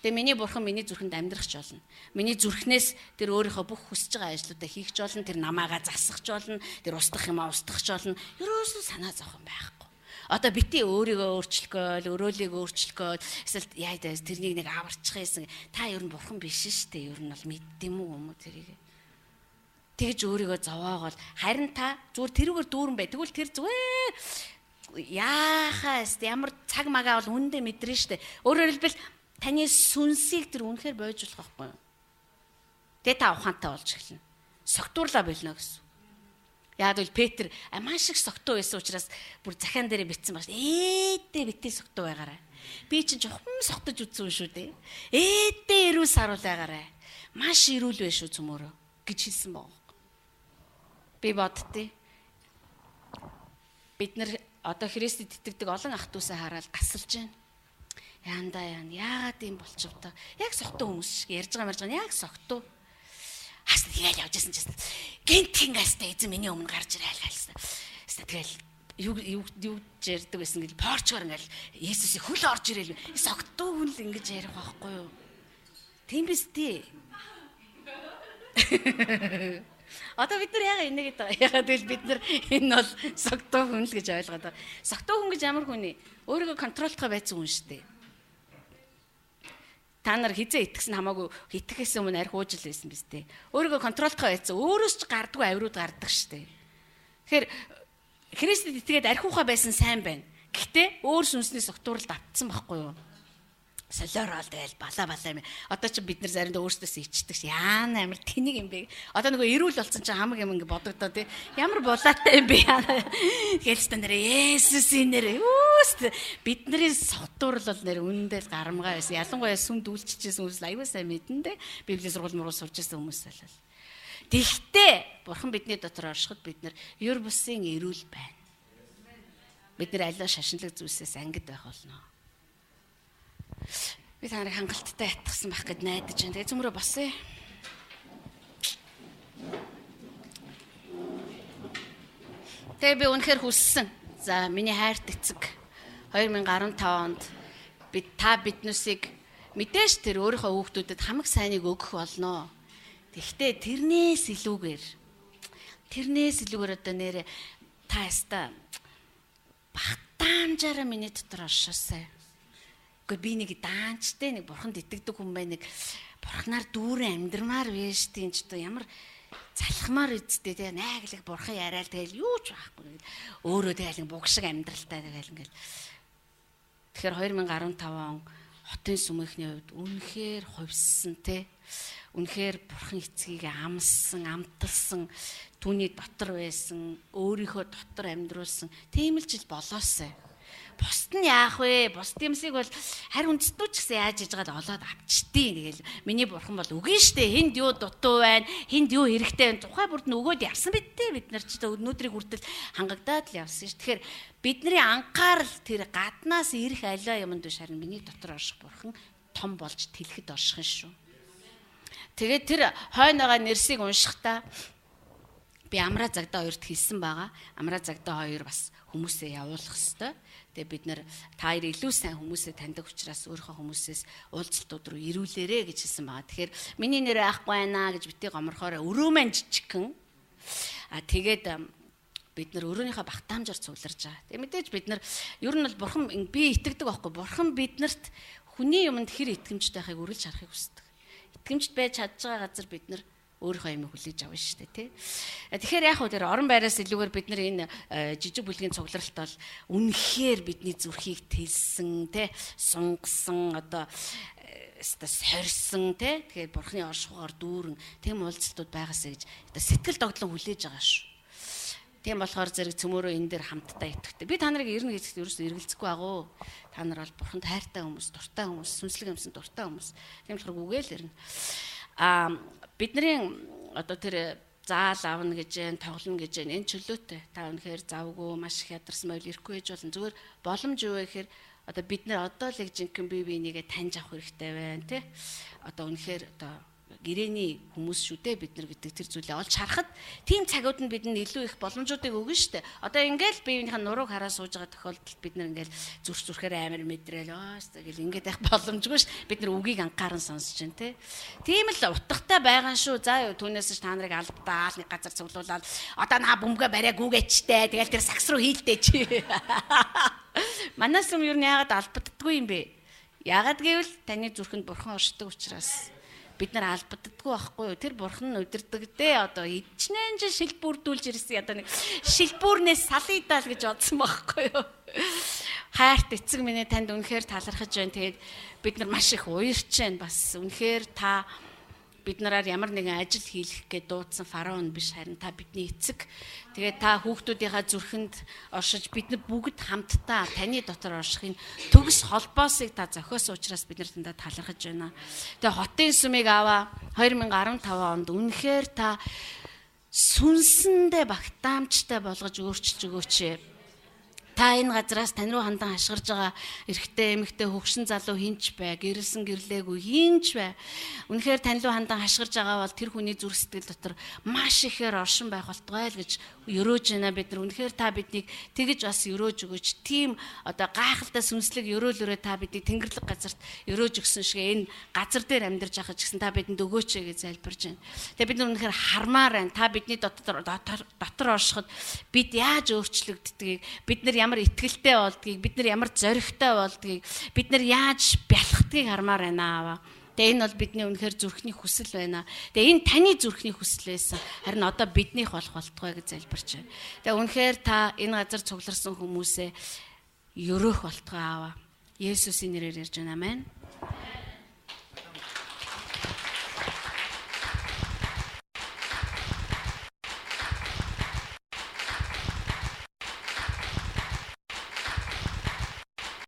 Тэгээ миний бурхан миний зүрхэнд амьдрах ч болно. Миний зүрхнээс тэр өөрийнхөө бүх хүсэж байгаа ажлуудаа хийх ч болно. Тэр намаагаа засах ч болно. Тэр устгах юмаа устгах ч болно. Ерөөсөө санаа зовхон байхгүй. Одоо бити өөрийгөө өөрчлөхөөл, өрөөлийг өөрчлөхөөл, эсвэл яа даа тэрнийг нэг аварчих байсан. Та ер нь бурхан биш шүү дээ. Ер нь бол мэддэм үү тэрийг. Тэгж өөрийгөө зовоогоол харин та зүгээр тэрүүгээр дүүрэн бай. Тэгвэл тэр зүгээр яахаас ямар цаг магаа бол үндэ мэдэрнэ шүү дээ. Өөрөөр хэлбэл таны сүнсийг тэр үнэхээр бойжуулах байхгүй юу? Тэгээ та ухаантай болж эхэлнэ. Согтуурлаа болно гэсэн. Яг л Петр маш их согтуу байсан учраас бүр захиан дээрээ битсэн байна. Ээдээ битээ согтуу байгаарай. Би чинь жоохон согтож үзсэн шүү дээ. Ээдээ эрүүл саруул байгаарай. Маш эрүүл байх шүү цөмөрөө гэж хэлсэн баг. Би боддتي. Бид нар одоо Христэд итгэдэг олон ах дүүсээ хараад гасалж байна. Яандаа яагаад юм болчих вэ? Яг согтуу хүмүүс шиг ярьж байгаа яг согтуу. Хас тэгэл явж байсан ч гэсэн гинтхэн гастай эзэн миний өмнө гарч ирэл галсан. Тэгэл юу ярьдаг байсан гэл порчгоор ингээл Есүсийг хөл орж ирэл. Согтуу хүн л ингэж ярих байхгүй юу? Тийм биз дээ. Одоо бид нар яагаад энэгээд байгаа? Яагаад гэвэл бид нар энэ бол согтуу хүн л гэж ойлгоод байгаа. Согтуу хүн гэж ямар хүн вэ? Өөрийгөө контролтгой байсан хүн шүү дээ. Та нар хизээ итгэсэн хамаагүй итгэхээс өмнө арх уужил байсан биз дээ. Өөрийгөө контролтгой байсан. Өөрөөс ч гардгүй авирууд гардаг шүү дээ. Тэгэхээр Христэд итгээд архиухаа байсан сайн байна. Гэхдээ өөр сүнсний согтууралд автсан байхгүй юу? Солиорол тэгэл балаа юм. Одоо ч бид нар заримдаа өөрсдөөсөө ичдэг ш. Яана амар тэнийг юм бэ. Одоо нөгөө эрүүл болсон чинь хамаг юм ингэ бодогдоо тий. Ямар булаатай юм бэ. Тэгэл ч нэрээ Есүсийн нэрээ. Бидний согтуурал бол нэр үнэндээ гарамгаа байсан. Ялангуяа сүм дүүлчихсэн хүмүүс аюу сайн мэдэн дээ. Библийн сургууль муруу сурч байсан хүмүүс байлаа. Тэгтээ бурхан бидний дотор оршиход бид нар ер бусын эрүүл байна. Бид нар аливаа шашинлаг зүйлсээс ангид байх болно. Би таныг хангалттай ятгсан байх гэд найдаж байна. Тэгээ цөмрөө босъё. Тэгээ би үнэхээр хүссэн. За миний хайрт эцэг 2015 онд биднээсийг мэдээж тэр өөрийнхөө хүүхдүүдэд хамаг сайныг өгөх болно. Тэгтээ тэрнээс илүүгээр одоо нэрэ та яста багтаамжаараа миний дотор оршоосай. Би нэг даанчтай нэг бурханд итгэдэг хүн бай нэг бурхнаар дүүрэн амьдрмаар байж тийм ч одоо ямар залхмаар үсттэй тэгээ найглах бурхан яриад тэгэл юу ч байхгүй өөрөө тэгэл бугшиг амьдралтай тэгэл ингээл тэгэхээр 2015 он хотын сүмийнхний хувьд үнэхээр хувьссан те үнэхээр бурхан эцгийг амссан амталсан түүний дотор байсан өөрийнхөө дотор амьдруулсан тийм л жил болоосай. Бусд нь яах вэ? Бусд юмсыг бол харь үндэстнүү ч гэсэн яаж ижгаад олоод авчдیں۔ Тэгэл миний бурхан бол үгүй штэ. Хинд юу дутуу байна? Хинд юу хэрэгтэй байна? Тухай бүрд нь өгөөд явсан бидтэй. Бид нар ч өнөөдрийг хүртэл хангагдаад л явсан ш. Тэгэхээр бидний анхаарал тэр гаднаас ирэх аливаа юмд биш харин миний дотор орших бурхан том болж тэлхэд орших шүү. Тэгээд тэр хойноогоо нэрсийг уншихдаа би амраа загдаа хоёрт хэлсэн байгаа. Амраа загдаа хоёр бас хүмүүсээ явуулах ёстой. Тэгээ бид нар та хоёр илүү сайн хүмүүсээ таньдаг учраас өөрийнхөө хүмүүсээс уулзалтууд руу ирүүлээрэ гэж хэлсэн байгаа. Тэгэхээр миний нэр ахгүй байна гэж битгий гоморхоор өрөө маань жижигхэн. Тэгээд бид нар өрөөнийхөө багтаамжаар цугларж байгаа. Тэгээ мэдээж бид нар ер нь бол бурхан би итгэдэг байхгүй. Бурхан биднэрт хүний юмд хэр итгэмжтэй байхыг үргэлж харахыг хүсдэг. Итгэмжт байж чадж байгаа газар бид нар өөрийнхөө юм хүлээж авна шүү дээ тий. Тэгэхээр яг хөө тэр орон байраас илүүгээр бид нар энэ жижиг бүлгийн цугларалт бол үнэхээр бидний зүрхийг тэлсэн тий сунгасан одоо сорьсон тий тэгэхээр бурхны оршихоор дүүрэн тийм уулзалтууд байгаасаа гэж сэтгэл догтлон хүлээж байгаа шүү. Тийм болохоор зэрэг цөмөрөө энэ дээр хамтдаа итгэвтэй. Би та нарыг ирнэ гэж ерөөсөө эргэлзэхгүй байгуу. Та нар бол бурханд хайртай хүмүүс, дуртай хүмүүс, сүнслэг юмсан дуртай хүмүүс. Тийм болохоор үгээл ирнэ. Бидний одоо тэр заал авна гэж байна, тоглоно гэж байна. Энэ чөлөөтэй. Та өнөхөр завгүй маш их ядарсан байл ирэхгүй гэж болно. Зүгээр боломж юу вэ гэхээр одоо бид нар одоо л яг жинхэнэ бие бинийгээ таньж авах хэрэгтэй байна, тий? Одоо өнөхөр одоо гэрээний хүмүүс шүү дээ бид нар гэдэг тэр зүйлээ олж харахад тийм цагууд нь бидэнд илүү их боломжуудыг өгнө шүү дээ. Одоо ингээл биеийнхээ нурууг хараа сууж байгаа тохиолдолд бид нар ингээл зүрхээр амар мэдрээл гэл ингээд байх боломжгүй ш. Бид нар үгийг анхааран сонсож байна те. Тийм л утгатай байгаа шүү. За юу түүнээс ч та нарыг албадаал нэг газар цуглуулаад одоо наа бөмбөгөө бариа гүгээчтэй. Тэгэл тэр сакс руу хийлдэ чи. Манаас юм юу яагаад албаддаггүй юм бэ? Яагаад гэвэл таны зүрхэнд бурхан оршдог учраас бид нар албаддаггүй байхгүй юу? Тэр бурхан нь удирдаг дээ. Одоо ичнэн шилбүрдүүлж ирсэн одоо нэг шилбүрнээс салидаал гэж бодсон байхгүй юу? Хайрт эцэг минь танд үнэхээр талархаж байна. Тэгээд бид нар маш их уярч байна. Бас үнэхээр та бид нараар ямар нэгэн ажил хийх гээд дуудсан фараон биш, харин та бидний эцэг. Тэгээд та хүүхдүүдийнхаа зүрхэнд оршиж бид нар бүгд хамтдаа таны дотор оршихын төгс холбоосыг та зохиосон учраас бид нар тандаа талархаж байна. Тэгээд хотын сүмийг аваа 2015 онд үнэхээр та сүнсэндээ багтаамжтай болгож өөрчилж өгөөч. Та энэ газраас тань руу хандан хашгирж байгаа эрэгтэй эмэгтэй хөгшин залуу хинч бай, гэрэлсэн гэрлээгүй хинч бай. Үнэхээр тань руу хандан хашгирж байгаа бол тэр хүний зүрх сэтгэл дотор маш ихээр оршин байх болтугай л гэж өрөөж байна бид нар. Үнэхээр та биднийг тэгж бас өрөөж өгөөч. Тийм одоо гайхалтай сүнслэг өрөөлөөрөө та биднийг тэнгэрлэг газарт өрөөж өгсөн шиг энэ газар дээр амьдарч байхад ч гэсэн та бидэнд өгөөч гэж залбирж байна. Тэгээ бид нар үнэхээр хармаар байна. Та бидний дотор оршиход бид яаж өөрчлөгддгийг, бид нар ямар итгэлтэй болдгийг, бид нар ямар зоригтой болдгийг, бид нар яаж бялхдгийг хармаар байна аваа. Тэгээ энэ бол бидний үнэхээр зүрхний хүсэл байна. Тэгээ энэ таны зүрхний хүсэл байсан. Харин одоо биднийх болох болтугай гэж залбирч байна. Тэгээ үнэхээр та энэ газар цугларсан хүмүүсээ өрөөх болтугай аваа. Есүсийн нэрээр ярьж байна. Амен.